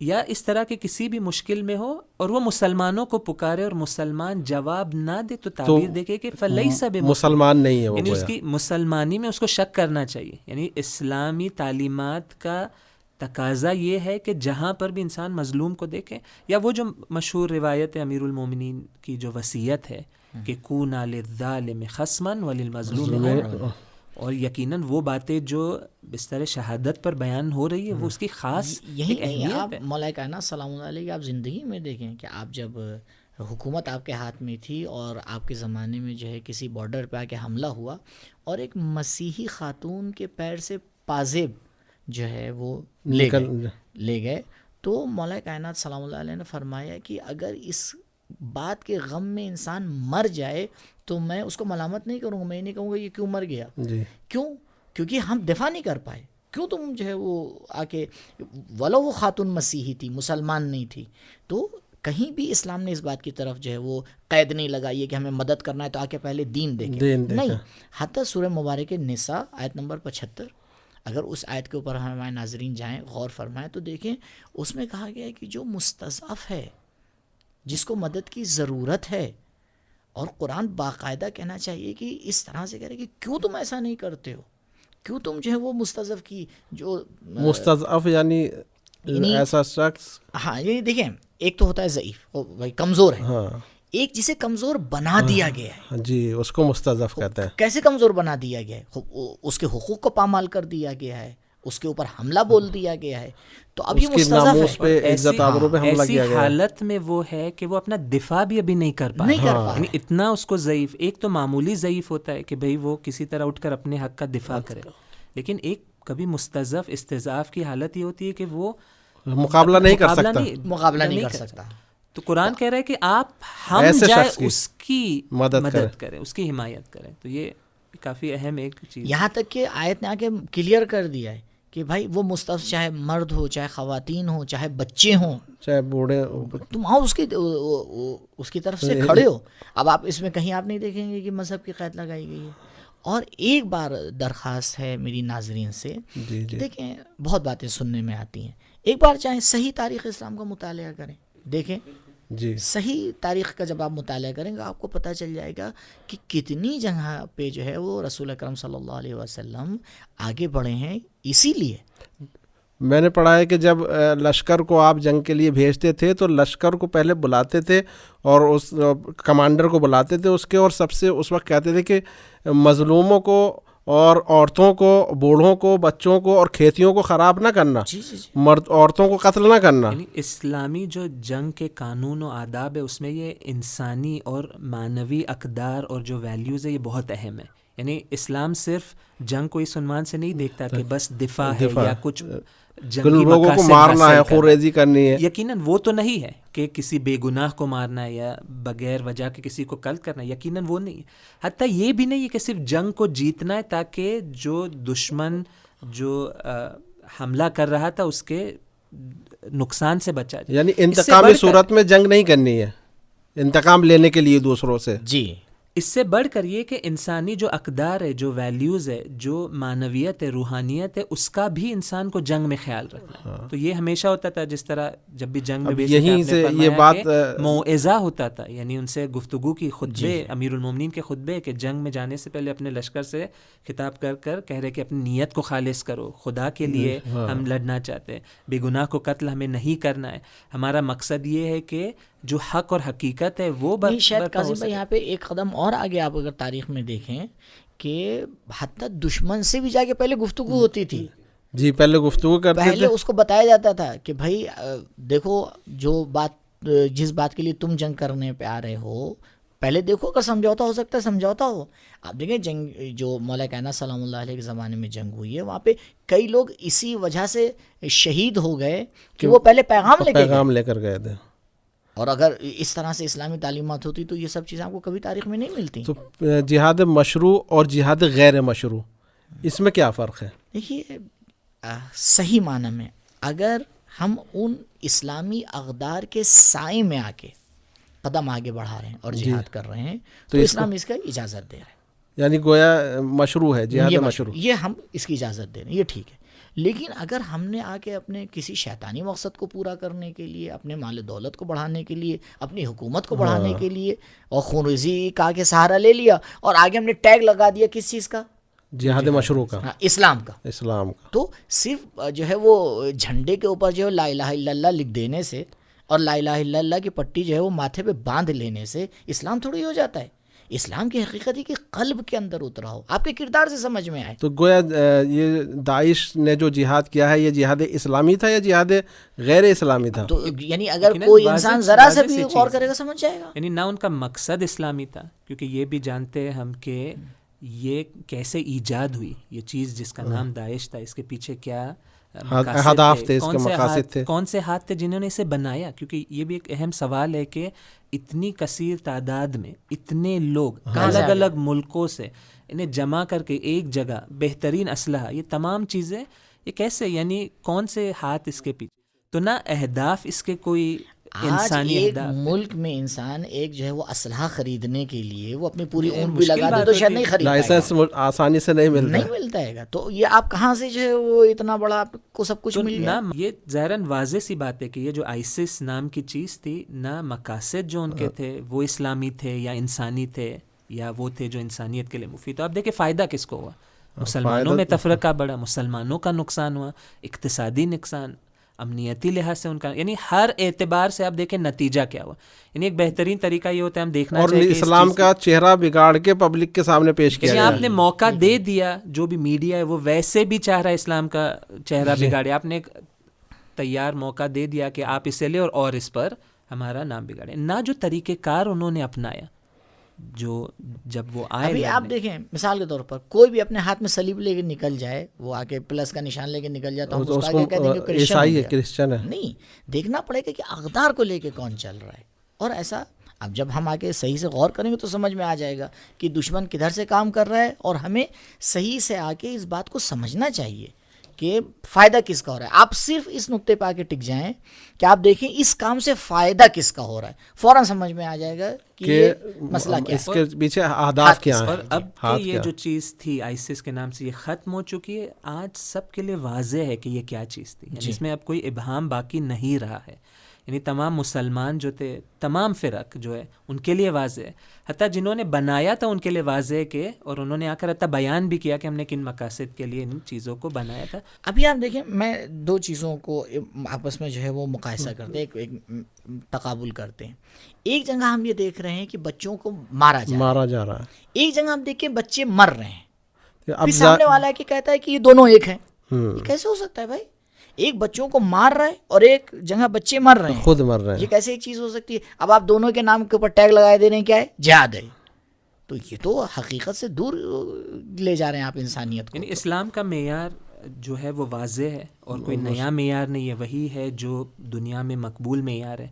یا اس طرح کے کسی بھی مشکل میں ہو اور وہ مسلمانوں کو پکارے اور مسلمان جواب نہ دے تو تعبیر دیکھے کہ فلیس بمسلم، مسلمان نہیں ہے وہ، یعنی اس کی مسلمانی میں اس کو شک کرنا چاہیے۔ یعنی اسلامی تعلیمات کا تقاضا یہ ہے کہ جہاں پر بھی انسان مظلوم کو دیکھے، یا وہ جو مشہور روایت ہے امیر المومنین کی جو وصیت ہے کہ کونا للظالم خصما وللمظلوم، اور یقیناً وہ باتیں جو بستر شہادت پر بیان ہو رہی ہے وہ اس کی خاص یہی ایک نہیں، اہمیت آپ ہے۔ مولا کائنات سلام اللہ علیہ، آپ زندگی میں دیکھیں کہ آپ جب حکومت آپ کے ہاتھ میں تھی اور آپ کے زمانے میں جو ہے کسی بارڈر پہ آ کے حملہ ہوا اور ایک مسیحی خاتون کے پیر سے پازیب جو ہے وہ لے گئے، تو مولا کائنات سلام اللہ علیہ نے فرمایا کہ اگر اس بات کے غم میں انسان مر جائے تو میں اس کو ملامت نہیں کروں گا، میں نہیں کہوں گا یہ کیوں مر گیا، کیوں؟ کیونکہ ہم دفاع نہیں کر پائے، کیوں تم جو ہے وہ آ کے، ولو وہ خاتون مسیحی تھی، مسلمان نہیں تھی، تو کہیں بھی اسلام نے اس بات کی طرف جو ہے وہ قید نہیں لگائی ہے کہ ہمیں مدد کرنا ہے تو آ کے پہلے دین دیکھیں، نہیں۔ حتی سورہ مبارک نساء آیت نمبر 75، اگر اس آیت کے اوپر ہمارے ناظرین جائیں، غور فرمائیں تو دیکھیں اس میں کہا گیا ہے کہ جو مستضعف ہے، جس کو مدد کی ضرورت ہے، اور قرآن باقاعدہ کہنا چاہیے کہ اس طرح سے کہہ رہے کہ کیوں تم ایسا نہیں کرتے ہو، کیوں تم جو ہے وہ مستضعف کی جو مستضعف یعنی ایسا شخص، ہاں یعنی دیکھیں ایک تو ہوتا ہے ضعیف، بھائی کمزور ہے، ایک جسے کمزور بنا دیا گیا ہے، جی اس کو مستضعف کہتے ہیں۔ کیسے کمزور بنا دیا گیا ہے؟ اس کے حقوق کو پامال کر دیا گیا ہے، اس کے اوپر حملہ بول دیا گیا ہے، تو اب یہ مستضعف ہے، ایسی حالت میں وہ ہے کہ وہ اپنا دفاع بھی ابھی نہیں کر پا رہا، یعنی اتنا اس کو ضعیف، ایک تو معمولی ضعیف ہوتا ہے کہ بھئی وہ کسی طرح اٹھ کر اپنے حق کا دفاع کرے، لیکن ایک کبھی مستضعف استضعاف کی حالت یہ ہوتی ہے کہ وہ مقابلہ نہیں کر سکتا، تو قرآن کہہ رہا ہے کہ آپ ہم جائے اس کی مدد کریں، اس کی حمایت کریں، تو یہ کافی اہم ایک چیز۔ یہاں تک کہ آیت نے آ کے کلیئر کر دیا ہے کہ بھائی وہ مستضعف چاہے مرد ہو، چاہے خواتین ہو، چاہے بچے ہوں، چاہے بوڑھے، تم آؤ اس کی طرف سے کھڑے ہو۔ اب آپ اس میں کہیں آپ نہیں دیکھیں گے کہ مذہب کی قید لگائی گئی ہے۔ اور ایک بار درخواست ہے میری ناظرین سے، دیکھیں بہت باتیں سننے میں آتی ہیں، ایک بار چاہے صحیح تاریخ اسلام کا مطالعہ کریں، دیکھیں صحیح تاریخ کا جب آپ مطالعہ کریں گے آپ کو پتہ چل جائے گا کہ کتنی جگہ پہ جو ہے وہ رسول اکرم صلی اللہ علیہ وسلم آگے بڑھے ہیں۔ اسی لیے میں نے پڑھا ہے کہ جب لشکر کو آپ جنگ کے لیے بھیجتے تھے تو لشکر کو پہلے بلاتے تھے اور اس کمانڈر کو بلاتے تھے اس کے، اور سب سے اس وقت کہتے تھے کہ مظلوموں کو اور عورتوں کو، بوڑھوں کو، بچوں کو اور کھیتیوں کو خراب نہ کرنا، مرد عورتوں کو قتل نہ کرنا۔ یعنی اسلامی جو جنگ کے قانون و آداب ہے اس میں یہ انسانی اور معنوی اقدار اور جو ویلیوز ہے یہ بہت اہم ہے۔ یعنی اسلام صرف جنگ کو اس عنوان سے نہیں دیکھتا کہ بس دفاع ہے یا کچھ جنگی لوگوں کو مارنا ہے، خونریزی کرنی ہے، یقیناً وہ تو نہیں ہے کہ کسی بے گناہ کو مارنا ہے یا بغیر وجہ کے کسی کو قتل کرنا ہے، یقیناً وہ نہیں ہے۔ حتیٰ یہ بھی نہیں ہے کہ صرف جنگ کو جیتنا ہے تاکہ جو دشمن جو حملہ کر رہا تھا اس کے نقصان سے بچا جائے، یعنی انتقامی صورت میں جنگ نہیں کرنی ہے، انتقام لینے کے لیے دوسروں سے۔ جی اس سے بڑھ کر یہ کہ انسانی جو اقدار ہے، جو ویلیوز ہے، جو معنویت ہے، روحانیت ہے، اس کا بھی انسان کو جنگ میں خیال رکھنا ہے۔ تو یہ ہمیشہ ہوتا تھا، جس طرح جب بھی جنگ میں یہیں سے یہ بات موعظہ ہوتا تھا، یعنی ان سے گفتگو کی خطبے، امیر المومنین کے خطبے، کہ جنگ میں جانے سے پہلے اپنے لشکر سے خطاب کر کر کہہ رہے کہ اپنی نیت کو خالص کرو، خدا کے لیے ہم لڑنا چاہتے ہیں، بے گناہ کو قتل ہمیں نہیں کرنا ہے، ہمارا مقصد یہ ہے کہ جو حق اور حقیقت ہے وہ شاید قاسم بھائی یہاں پہ ایک قدم اور آگے آپ اگر تاریخ میں دیکھیں کہ حتی دشمن سے بھی جا کے پہلے گفتگو ہوتی تھی، جی پہلے گفتگو کرتے تھے، پہلے اس کو بتایا جاتا تھا کہ بھائی دیکھو جو بات جس بات کے لیے تم جنگ کرنے پہ آ رہے ہو، پہلے دیکھو اگر سمجھوتا ہو سکتا ہے سمجھوتا ہو۔ آپ دیکھیں جنگ جو مولا کائنات سلام اللہ علیہ کے زمانے میں جنگ ہوئی ہے، وہاں پہ کئی لوگ اسی وجہ سے شہید ہو گئے کہ وہ پہلے پیغام لے کر گئے تھے۔ اور اگر اس طرح سے اسلامی تعلیمات ہوتی تو یہ سب چیزیں آپ کو کبھی تاریخ میں نہیں ملتی۔ تو جہاد مشروع اور جہاد غیر مشروع، اس میں کیا فرق ہے؟ دیکھیے صحیح معنی میں اگر ہم ان اسلامی اقدار کے سائے میں آ کے قدم آگے بڑھا رہے ہیں اور جہاد کر رہے ہیں تو اسلام اس کا اجازت دے رہا ہے، یعنی گویا مشروع ہے جہاد مشروع، یہ ہم اس کی اجازت دے رہے ہیں، یہ ٹھیک ہے۔ لیکن اگر ہم نے آ کے اپنے کسی شیطانی مقصد کو پورا کرنے کے لیے، اپنے مال دولت کو بڑھانے کے لیے، اپنی حکومت کو بڑھانے کے لیے اور خونریزی کا کے سہارا لے لیا اور آگے ہم نے ٹیگ لگا دیا کس چیز کا؟ جہاد مشروع کا، اسلام کا، تو صرف جو ہے وہ جھنڈے کے اوپر جو ہے لا الہ الا اللہ لکھ دینے سے اور لا الہ الا اللہ کی پٹی جو ہے وہ ماتھے پہ باندھ لینے سے اسلام تھوڑی ہو جاتا ہے۔ اسلام کی حقیقت ہی کہ قلب کے اندر اترا ہو، آپ کے کردار سے سمجھ میں آئے۔ تو گویا یہ داعش نے جو جہاد کیا ہے یہ جہاد اسلامی تھا یا جہاد غیر اسلامی تھا؟ تو یعنی اگر کوئی انسان ذرا سے بھی غور کرے گا سمجھ جائے گا، یعنی نہ ان کا مقصد اسلامی تھا، کیونکہ یہ بھی جانتے ہیں ہم کہ یہ کیسے ایجاد ہوئی یہ چیز جس کا نام داعش تھا، اس کے پیچھے کیا اہداف تھے، اس کے مقاصد تھے، کون سے ہاتھ تھے جنہوں نے اسے بنایا؟ کیونکہ یہ بھی ایک اہم سوال ہے کہ اتنی کثیر تعداد میں اتنے لوگ الگ الگ ملکوں سے انہیں جمع کر کے ایک جگہ، بہترین اسلحہ، یہ تمام چیزیں یہ کیسے، یعنی کون سے ہاتھ اس کے پیچھے؟ تو نہ اہداف اس کے کوئی انسانی اہداف، ملک میں انسان ایک جو ہے وہ اسلحہ خریدنے کے لیے وہ اپنی پوری عمر بھی لگا دے تو شاید نہیں خرید پائے گا، لائسنس آسانی سے نہیں ملتا ہے گا، تو یہ آپ کہاں سے جو ہے وہ اتنا بڑا آپ کو سب کچھ مل گیا؟ یہ ظاہراً واضح سی بات ہے کہ یہ جو آئسس نام کی چیز تھی، نہ مقاصد جو ان کے تھے وہ اسلامی تھے یا انسانی تھے یا وہ تھے جو انسانیت کے لیے مفید۔ تو آپ دیکھیں فائدہ کس کو ہوا؟ مسلمانوں میں تفرقہ بڑھا، مسلمانوں کا نقصان ہوا، اقتصادی نقصان، امنیتی لحاظ سے ان کا، یعنی ہر اعتبار سے آپ دیکھیں نتیجہ کیا ہوا۔ یعنی ایک بہترین طریقہ یہ ہوتا ہے ہم دیکھنا اور چاہیے کہ اسلام کا چہرہ بگاڑ کے پبلک کے سامنے پیش کیا، یعنی آپ نے موقع دے دیا، جو بھی میڈیا ہے وہ ویسے بھی چاہ رہا ہے اسلام کا چہرہ بگاڑے، آپ نے ایک تیار موقع دے دیا کہ آپ اسے لے اور اس پر ہمارا نام بگاڑے۔ نہ جو طریقہ کار انہوں نے اپنایا، جو جب وہ آئے، ابھی آپ دیکھیں مثال کے طور پر کوئی بھی اپنے ہاتھ میں صلیب لے کے نکل جائے، وہ آ کے پلس کا نشان لے کے نکل جائے تو ہم اس کو کہتے ہیں کہ عیسائی ہے، کرسچن ہے۔ نہیں، دیکھنا پڑے گا کہ اقدار کو لے کے کون چل رہا ہے، اور ایسا اب جب ہم آگے صحیح سے غور کریں گے تو سمجھ میں آ جائے گا کہ دشمن کدھر سے کام کر رہا ہے، اور ہمیں صحیح سے آ کے اس بات کو سمجھنا چاہیے کہ فائدہ کس کا ہو رہا ہے۔ آپ صرف اس نقطے پہ آ کے ٹک جائیں کہ آپ دیکھیں اس کام سے فائدہ کس کا ہو رہا ہے، فوراً سمجھ میں آ جائے گا کہ یہ مسئلہ کیا ہے، اس کے پیچھے اہداف کیا ہیں۔ اور اب یہ جو چیز تھی آئسس کے نام سے یہ ختم ہو چکی ہے، آج سب کے لیے واضح ہے کہ یہ کیا چیز تھی، یعنی اس میں اب کوئی ابہام باقی نہیں رہا ہے، یعنی تمام مسلمان جو تھے، تمام فرق جو ہے ان کے لیے واضح ہے، حتیٰ جنہوں نے بنایا تھا ان کے لیے واضح ہے کہ، اور انہوں نے آ کر حتیٰ بیان بھی کیا کہ ہم نے کن مقاصد کے لیے ان چیزوں کو بنایا تھا۔ ابھی آپ دیکھیں میں دو چیزوں کو آپس میں جو ہے وہ مقایسہ کرتے ہیں، ایک تقابل کرتے ہیں۔ ایک جگہ ہم یہ دیکھ رہے ہیں کہ بچوں کو مارا جا رہا ہے، ایک جگہ ہم دیکھیں بچے مر رہے ہیں، اب سامنے والا ہے کہ کہتا ہے کہ یہ دونوں ایک ہیں، یہ کیسے ہو سکتا ہے بھائی؟ ایک بچوں کو مار رہا ہے اور ایک جگہ بچے مر رہے ہیں، خود مر رہے ہیں، یہ کیسے ایک چیز ہو سکتی ہے؟ اب آپ دونوں کے نام کے اوپر ٹیگ لگائے دے رہے ہیں کیا ہے؟ جہاد ہے، تو یہ تو حقیقت سے دور لے جا رہے ہیں آپ انسانیت کو۔ یعنی اسلام کا معیار جو ہے وہ واضح ہے اور کوئی نیا معیار نہیں ہے، وہی ہے جو دنیا میں مقبول معیار ہے،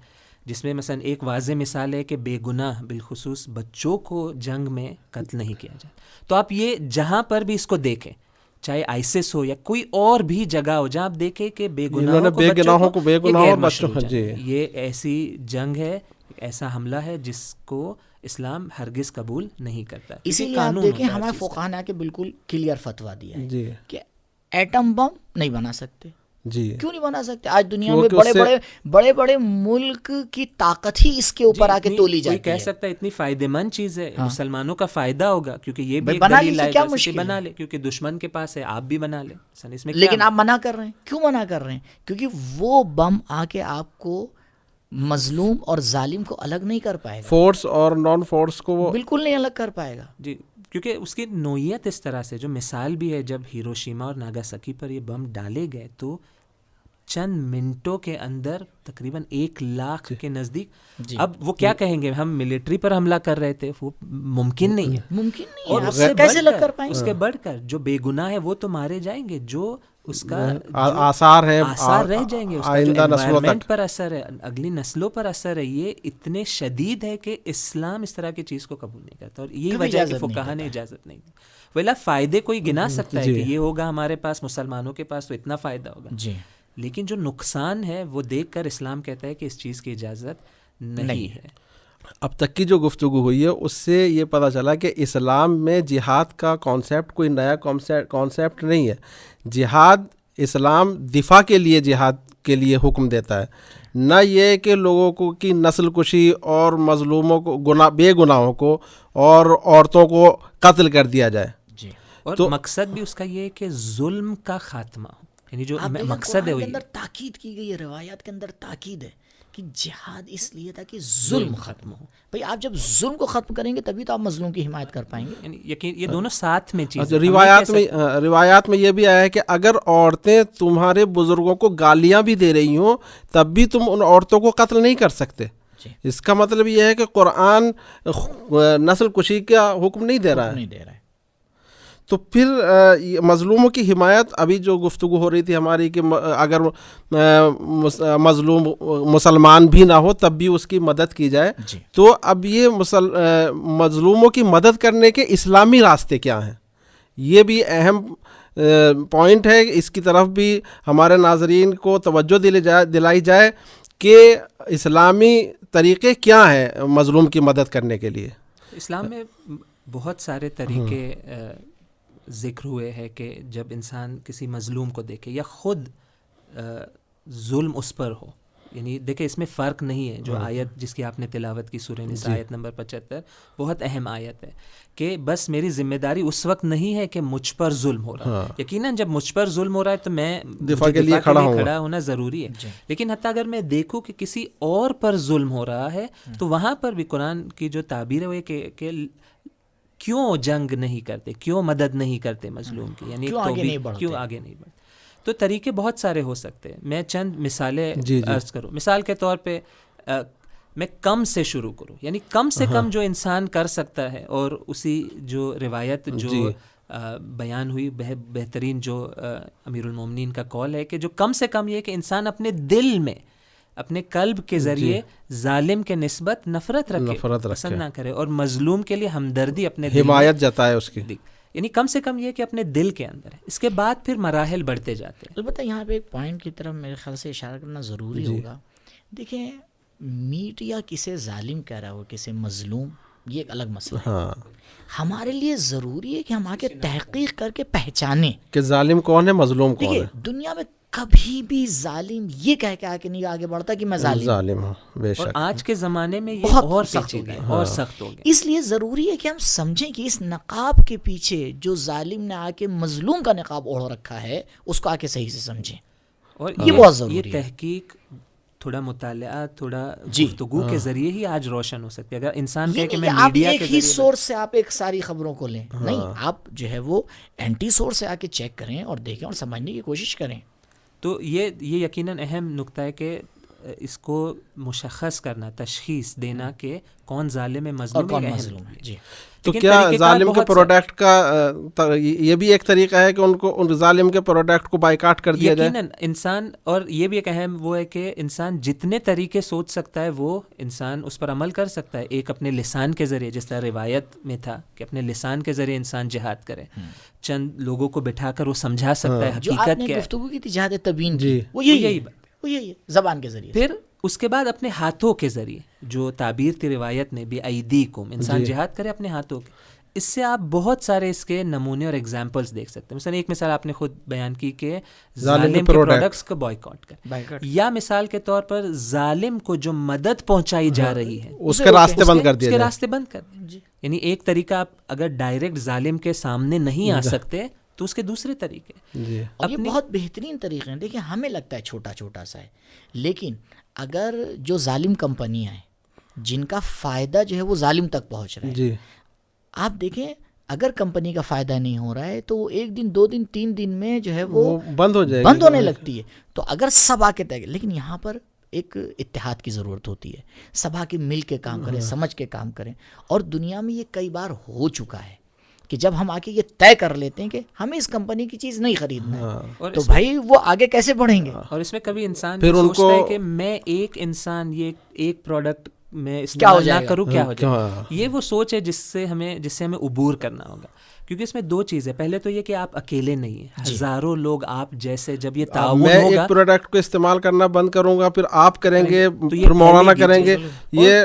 جس میں مثلا ایک واضح مثال ہے کہ بے گناہ بالخصوص بچوں کو جنگ میں قتل نہیں کیا جائے۔ تو آپ یہ جہاں پر بھی اس کو دیکھیں، چاہے آئسس ہو یا کوئی اور بھی جگہ ہو جہاں آپ دیکھیں کہ بے گناہوں کو غیر مشروع جنگ، یہ ایسی جنگ ہے ایسا حملہ ہے جس کو اسلام ہرگز قبول نہیں کرتا. اسی لیے آپ دیکھیں ہمارے فقہاء نے آ کے بالکل کلیئر فتویٰ دیا ہے جی کہ ایٹم بم نہیں بنا سکتے. جی کیوں نہیں بنا سکتے؟ آج دنیا میں بڑے بڑے ملک کی طاقت ہی اس کے اوپر آ کے تولی جاتی ہے. کہہ سکتا ہے اتنی فائدہ مند چیز ہے, مسلمانوں کا فائدہ ہوگا, کیونکہ یہ بھی بنا لیجیے, کیا مشکل بنا لے, کیونکہ دشمن کے پاس ہے, آپ بھی بنا لیں. اس میں لیکن آپ منع کر رہے ہیں. کیوں منع کر رہے ہیں؟ کیونکہ وہ بم آ کے آپ کو مظلوم اور ظالم کو الگ نہیں کر پائے گا, فورس اور نان فورس کو وہ بالکل نہیں الگ کر پائے گا. جی, کیونکہ اس کی نوعیت اس طرح سے, جو مثال بھی ہے جب ہیروشیما اور ناگاسکی پر یہ بم ڈالے گئے تو چند منٹوں کے اندر تقریباً 1 لاکھ کے نزدیک. اب وہ کیا کہیں گے, ہم ملٹری پر حملہ کر رہے تھے, وہ ممکن نہیں ہے. ممکن نہیں اور ہے, آپ سے کیسے الگ کر پائیں گے؟ اس کے بڑھ کر جو بے گناہ ہے وہ تو مارے جائیں گے, جو اس کا آثار ہے, آثار رہ جائیں گے, اس کا جو آئندہ نسلوں انوائرمنٹ تک پر اثر ہے, اگلی نسلوں پر اثر ہے, یہ اتنے شدید ہے کہ اسلام اس طرح کی چیز کو قبول نہیں کرتا. اور یہی وجہ ہے کہ فقہا نے اجازت نہیں دی. ویلا فائدے کوئی گنا سکتا ہے کہ یہ ہوگا ہمارے پاس, مسلمانوں کے پاس تو اتنا فائدہ ہوگا, جی, لیکن جو نقصان ہے وہ دیکھ کر اسلام کہتا ہے کہ اس چیز کی اجازت نہیں ہے. اب تک کی جو گفتگو ہوئی ہے اس سے یہ پتہ چلا کہ اسلام میں جہاد کا کانسیپٹ کوئی نیا کانسیپٹ نہیں ہے. جہاد اسلام دفاع کے لیے جہاد کے لیے حکم دیتا ہے, نہ یہ کہ لوگوں کو کی نسل کشی اور مظلوموں کو بے گناہوں کو اور عورتوں کو قتل کر دیا جائے. جی, اور مقصد بھی اس کا یہ ہے کہ ظلم کا خاتمہ ہو, یعنی جو مقصد ہے وہی اندر تاکید کی گئی ہے, روایات کے اندر تاکید ہے کہ جہاد اس لیے تھا کہ ظلم ختم ہو. بھئی آپ جب ظلم کو ختم کریں گے تبھی تو آپ مظلوم کی حمایت کر پائیں گے. یعنی یقین یہ دونوں ساتھ میں چیز. روایات میں یہ بھی آیا ہے کہ اگر عورتیں تمہارے بزرگوں کو گالیاں بھی دے رہی ہوں تب بھی تم ان عورتوں کو قتل نہیں کر سکتے. اس کا مطلب یہ ہے کہ قرآن نسل کشی کا حکم نہیں دے رہا ہے. تو پھر مظلوموں کی حمایت, ابھی جو گفتگو ہو رہی تھی ہماری کہ اگر مظلوم مسلمان بھی نہ ہو تب بھی اس کی مدد کی جائے, تو اب یہ مظلوموں کی مدد کرنے کے اسلامی راستے کیا ہیں, یہ بھی اہم پوائنٹ ہے. اس کی طرف بھی ہمارے ناظرین کو توجہ دلائی جائے کہ اسلامی طریقے کیا ہیں مظلوم کی مدد کرنے کے لیے. اسلام میں بہت سارے طریقے ذکر ہوئے ہیں کہ جب انسان کسی مظلوم کو دیکھے یا خود ظلم اس پر ہو, یعنی دیکھیں اس میں فرق نہیں ہے. جو آیت جس کی آپ نے تلاوت کی سورہ نساء آیت نمبر 75 بہت اہم آیت ہے کہ بس میری ذمہ داری اس وقت نہیں ہے کہ مجھ پر ظلم ہو رہا ہے. یقیناً جب مجھ پر ظلم ہو رہا ہے تو میں دفاع کے لیے کھڑا ہونا ضروری ہے, لیکن حتیٰ اگر میں دیکھوں کہ کسی اور پر ظلم ہو رہا ہے تو وہاں پر بھی قرآن کی جو تعبیر ہے وہ کہ کیوں جنگ نہیں کرتے, کیوں مدد نہیں کرتے مظلوم کی, یعنی کیوں آگے نہیں بڑھتے. تو طریقے بہت سارے ہو سکتے ہیں. میں چند مثالیں عرض کروں. مثال کے طور پہ میں کم سے شروع کروں, یعنی کم سے کم جو انسان کر سکتا ہے, اور اسی جو روایت جو بیان ہوئی بہترین جو امیر المومنین کا قول ہے کہ جو کم سے کم یہ کہ انسان اپنے دل میں, اپنے قلب کے ذریعے ظالم کے نسبت نفرت رکھے, پسند نہ کرے, اور مظلوم کے لیے ہمدردی اپنے حمایت جتائے اس کی, یعنی کم سے کم یہ کہ اپنے دل کے اندر ہے. اس کے بعد پھر مراحل بڑھتے جاتے ہیں. البتہ یہاں پہ ایک پوائنٹ کی طرف میرے خیال سے اشارہ کرنا ضروری ہوگا. دیکھیں میڈیا کسے ظالم کہہ رہا ہو کسے مظلوم, یہ ایک الگ مسئلہ ہے. ہمارے لیے ضروری ہے کہ ہم آگے تحقیق کر کے پہچانیں کہ ظالم کون ہے, مظلوم کون ہے. دنیا میں کبھی بھی ظالم یہ کہہ کے آگے نہیں آگے بڑھتا کہ میں ظالم ہوں. بے شک. اور آج کے زمانے میں یہ اور سخت ہو گیا, اور سخت ہو گیا. اس لیے ضروری ہے کہ ہم سمجھیں کہ اس نقاب کے پیچھے جو ظالم نے آ کے مظلوم کا نقاب اوڑھ رکھا ہے اس کو آ کے صحیح سے سمجھیں. اور یہ بہت ضروری ہے. یہ تحقیق تھوڑا مطالعہ, تھوڑا گفتگو کے ذریعے ہی آج روشن ہو سکتی ہے. اگر انسان کہے کہ میں میڈیا کے ایک ہی سورس سے آپ ایک ساری خبروں کو لیں, نہیں, آپ جو ہے وہ اینٹی سورس سے آ کے چیک کریں اور دیکھیں اور سمجھنے کی کوشش کریں. تو یہ یقیناً اہم نقطہ ہے کہ اس کو مشخص کرنا, تشخیص دینا کہ کون ظالم ہے, مظلوم ہے. جی, تو کیا ظالم کے پروڈکٹ کا یہ بھی ایک طریقہ ہے کہ ان ظالم کے پروڈکٹ کو بائیکاٹ کر دیا جائے؟ یقیناً انسان, اور یہ بھی ایک اہم وہ ہے کہ انسان جتنے طریقے سوچ سکتا ہے وہ انسان اس پر عمل کر سکتا ہے. ایک اپنے لسان کے ذریعے, جس طرح روایت میں تھا کہ اپنے لسان کے ذریعے انسان جہاد کرے, چند لوگوں کو بٹھا کر وہ سمجھا سکتا ہے حقیقت کیا ہے. گفتگو کی تھی جہاد تبیین, وہ یہی ہے زبان کے ذریعے. پھر اس کے بعد اپنے ہاتھوں کے ذریعے جو تعبیر تھی روایت میں بھی ایدیکم، انسان جہاد کرے اپنے ہاتھوں کے. اس سے آپ بہت سارے اس کے نمونے اور ایگزامپلس دیکھ سکتے ہیں. مثلا ایک مثال آپ نے خود بیان کی کہ ظالم کے پروڈکٹس کو بائیکاٹ کرے، یا مثال کے طور پر ظالم کو جو مدد پہنچائی جا رہی ہے اس کے راستے بند کر دیا، اس کے راستے بند کر دیں. یعنی ایک طریقہ آپ اگر ڈائریکٹ ظالم کے سامنے نہیں آ سکتے تو اس کے دوسرے طریقے. اور یہ بہت بہترین طریقے ہیں. دیکھیں ہمیں لگتا ہے چھوٹا چھوٹا سا ہے، لیکن اگر جو ظالم کمپنیاں ہیں جن کا فائدہ جو ہے وہ ظالم تک پہنچ رہا ہے، آپ دیکھیں اگر کمپنی کا فائدہ نہیں ہو رہا ہے تو وہ 1 دن 2 دن 3 دن میں جو ہے وہ بند ہو جائے بند ہونے لگتی ہے. تو اگر سب آ کے طے، لیکن یہاں پر ایک اتحاد کی ضرورت ہوتی ہے، سب آ کے مل کے کام کریں، سمجھ کے کام کریں. اور دنیا میں یہ کئی بار ہو چکا ہے کہ جب ہم آ کے یہ طے کر لیتے ہیں کہ ہمیں اس کمپنی کی چیز نہیں خریدنا ہے تو بھائی وہ آگے کیسے بڑھیں گے. اور اس میں کبھی انسان سوچتا ہے کہ میں ایک انسان یہ ایک پروڈکٹ میں استعمال نہ کروں کیا ہو جائے. یہ وہ سوچ ہے جس سے ہمیں عبور کرنا ہوگا. کیونکہ اس میں 2 چیزیں، پہلے تو یہ کہ آپ اکیلے نہیں ہیں، ہزاروں لوگ آپ جیسے. جب یہ تعاون ہوگا، میں ایک پروڈکٹ کو استعمال کرنا بند کروں گا، پھر آپ کریں گے، پھر مولانا کریں گے، یہ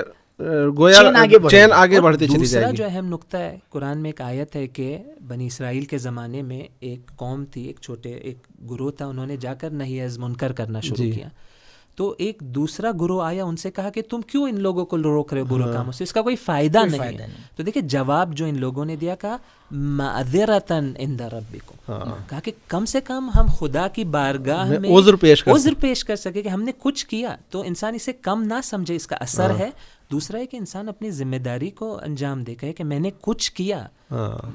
گویا چین آگے بڑھتی چلی جائے گی. دوسرا جو اہم نقطہ ہے، قرآن میں ایک آیت ہے کہ بنی اسرائیل کے زمانے میں ایک قوم تھی، ایک گروہ تھا، انہوں نے جا کر نہی از منکر کرنا شروع کیا. تو ایک دوسرا گروہ آیا، ان سے کہا کہ تم کیوں ان لوگوں کو روک رہے ہو برے کاموں سے، اس کا کوئی فائدہ نہیں ہے. تو دیکھیں جواب جو ان لوگوں نے دیا، کہا معذرتاً عند ربکم، کہا کہ کم سے کم ہم خدا کی بارگاہ میں عذر پیش کر سکے کہ ہم نے کچھ کیا. تو انسان اسے کم نہ سمجھے، اس کا اثر ہے. دوسرا ہے کہ انسان اپنی ذمہ داری کو انجام دے، کہے کہ میں نے کچھ کیا،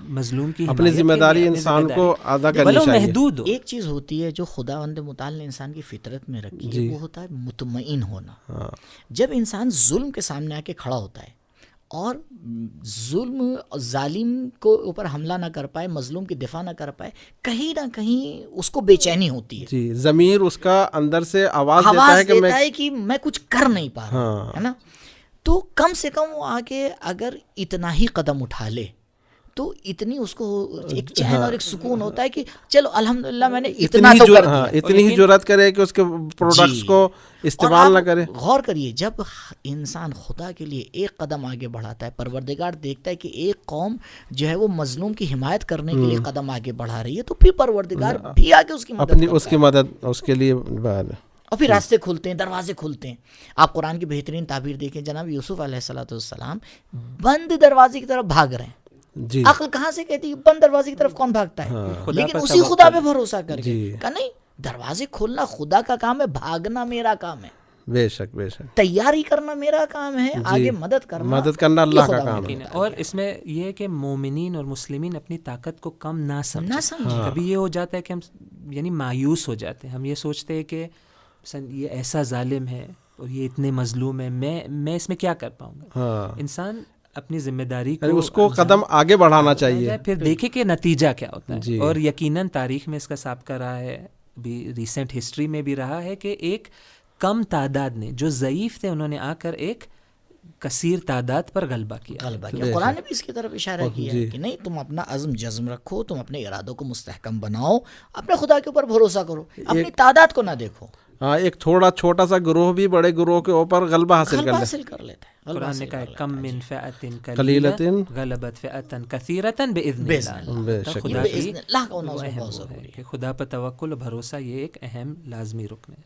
مظلوم کی اپنی ذمہ داری انسان کو ادا کرنی چاہیے. محدود ہو. ایک چیز ہوتی ہے جو خداوند متعال نے انسان کی فطرت میں رکھی ہے، وہ ہوتا ہے مطمئن ہونا. جب انسان ظلم کے سامنے آ کے کھڑا ہوتا ہے اور ظالم کو اوپر حملہ نہ کر پائے، مظلوم کی دفاع نہ کر پائے، کہیں نہ کہیں اس کو بے چینی ہوتی ہے. جی، ضمیر اس کا اندر سے آواز دیتا ہے کہ میں کچھ کر نہیں پا رہا، ہے نا. تو کم سے کم وہ آگے اگر اتنا ہی قدم اٹھا لے تو اتنی اس کو ایک چین اور ایک سکون ہوتا ہے کہ چلو الحمدللہ میں نے اتنا تو کر دیا. اتنی ہی جرات کرے کہ اس کے پروڈکٹس کو استعمال نہ کرے. غور کریے، جب انسان خدا کے لیے ایک قدم آگے بڑھاتا ہے، پروردگار دیکھتا ہے کہ ایک قوم جو ہے وہ مظلوم کی حمایت کرنے کے لیے قدم آگے بڑھا رہی ہے، تو پھر پروردگار بھی آگے اس کی مدد اس کے لیے، اور پھر راستے کھلتے ہیں، دروازے کھلتے ہیں. آپ قرآن کی بہترین تعبیر دیکھیں، جناب یوسف علیہ الصلوۃ والسلام بند دروازے کی طرف بھاگ رہے ہیں. عقل کہاں سے کہتی ہے بند دروازے کی طرف کون بھاگتا ہے؟ لیکن اسی خدا پہ بھروسہ کر کے کہا نہیں، دروازے کھولنا خدا کا کام ہے، بھاگنا میرا کام ہے. بے شک بے شک. تیاری کرنا میرا کام ہے، آگے مدد کرنا اللہ کا کام ہے. اور اس میں یہ ہے کہ مومنین اور مسلمین اپنی طاقت کو کم نہ سمجھیں. کبھی یہ ہو جاتا ہے کہ ہم یعنی مایوس ہو جاتے ہیں، ہم یہ سوچتے ہیں کہ یہ ایسا ظالم ہے اور یہ اتنے مظلوم ہے، میں اس میں کیا کر پاؤں گا. انسان اپنی ذمہ داری کو، اس کو قدم آگے بڑھانا چاہیے، پھر دیکھے کہ نتیجہ کیا ہوتا ہے. اور یقیناً تاریخ میں اس کا سابقہ رہا ہے، بھی ریسنٹ ہسٹری میں بھی رہا ہے کہ ایک کم تعداد نے، جو ضعیف تھے، انہوں نے آ کر ایک کثیر تعداد پر غلبہ کیا. قرآن نے بھی اس کی طرف اشارہ کیا ہے کہ نہیں، تم اپنا عزم جزم رکھو، تم اپنے ارادوں کو مستحکم بناؤ، اپنے خدا کے اوپر بھروسہ کرو، اپنی تعداد کو نہ دیکھو. ایک چھوٹا سا گروہ بھی بڑے گروہ کے اوپر غلبہ حاصل کر لیتا ہے. قرآن نے کہا کم من فئۃ قلیلۃ غلبت فئۃ کثیرۃ باذن اللہ. کہ خدا پر توکل و بھروسہ یہ ایک اہم لازمی رکن ہے.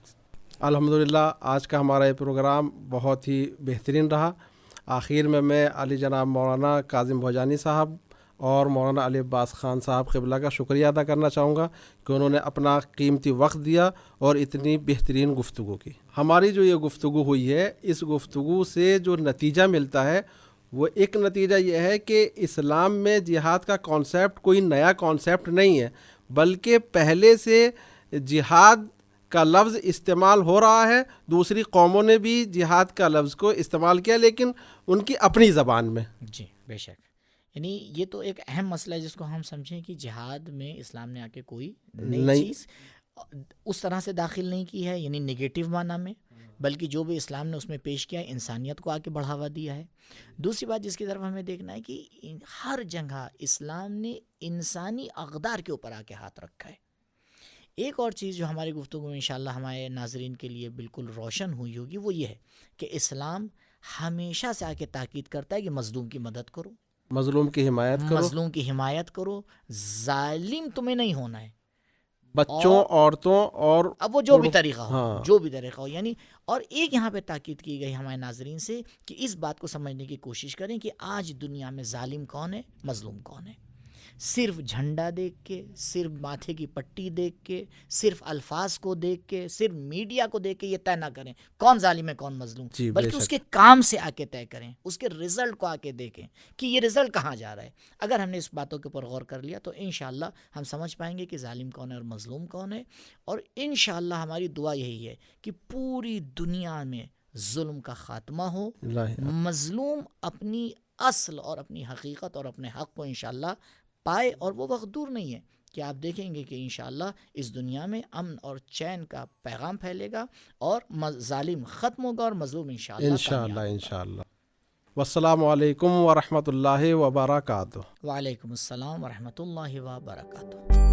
الحمدللہ آج کا ہمارا یہ پروگرام بہت ہی بہترین رہا. آخر میں علی جناب مولانا کاظم بھوجانی صاحب اور مولانا علی عباس خان صاحب قبلہ کا شکریہ ادا کرنا چاہوں گا کہ انہوں نے اپنا قیمتی وقت دیا اور اتنی بہترین گفتگو کی. ہماری جو یہ گفتگو ہوئی ہے، اس گفتگو سے جو نتیجہ ملتا ہے وہ ایک نتیجہ یہ ہے کہ اسلام میں جہاد کا کانسیپٹ کوئی نیا کانسیپٹ نہیں ہے، بلکہ پہلے سے جہاد کا لفظ استعمال ہو رہا ہے. دوسری قوموں نے بھی جہاد کا لفظ کو استعمال کیا، لیکن ان کی اپنی زبان میں. جی بے شک. یعنی یہ تو ایک اہم مسئلہ ہے جس کو ہم سمجھیں کہ جہاد میں اسلام نے آ کے کوئی نئی چیز اس طرح سے داخل نہیں کی ہے، یعنی نگیٹو معنی میں، بلکہ جو بھی اسلام نے اس میں پیش کیا ہے انسانیت کو آ کے بڑھاوا دیا ہے. دوسری بات جس کی طرف ہمیں دیکھنا ہے کہ ہر جگہ اسلام نے انسانی اقدار کے اوپر آ کے ہاتھ رکھا ہے. ایک اور چیز جو ہماری گفتگو میں انشاءاللہ ہمارے ناظرین کے لیے بالکل روشن ہوئی ہوگی وہ یہ ہے کہ اسلام ہمیشہ سے آ کے تاکید کرتا ہے کہ مظلوم کی مدد کرو، مظلوم کی حمایت کرو، مظلوم کی حمایت کرو، ظالم تمہیں نہیں ہونا ہے، بچوں، عورتوں اور اب وہ جو بھی طریقہ ہو، ہاں، جو بھی طریقہ ہو، یعنی اور ایک یہاں پہ تاکید کی گئی ہمارے ناظرین سے کہ اس بات کو سمجھنے کی کوشش کریں کہ آج دنیا میں ظالم کون ہے، مظلوم کون ہے۔ صرف جھنڈا دیکھ کے، صرف ماتھے کی پٹی دیکھ کے، صرف الفاظ کو دیکھ کے، صرف میڈیا کو دیکھ کے یہ طے نہ کریں کون ظالم ہے کون مظلوم، جی، بے بلکہ شک۔ اس کے کام سے آ کے طے کریں، اس کے رزلٹ کو آ کے دیکھیں کہ یہ رزلٹ کہاں جا رہا ہے۔ اگر ہم نے اس باتوں کے اوپر غور کر لیا تو انشاءاللہ ہم سمجھ پائیں گے کہ ظالم کون ہے اور مظلوم کون ہے، اور انشاءاللہ ہماری دعا یہی ہے کہ پوری دنیا میں ظلم کا خاتمہ ہو، مظلوم اپنی اصل اور اپنی حقیقت اور اپنے حق کو انشاءاللہ پائے، اور وہ وقت دور نہیں ہے کہ آپ دیکھیں گے کہ انشاءاللہ اس دنیا میں امن اور چین کا پیغام پھیلے گا اور ظالم ختم ہوگا اور مظلوم انشاءاللہ۔ والسلام علیکم ورحمۃ اللہ وبرکاتہ۔ وعلیکم السلام ورحمۃ اللہ وبرکاتہ۔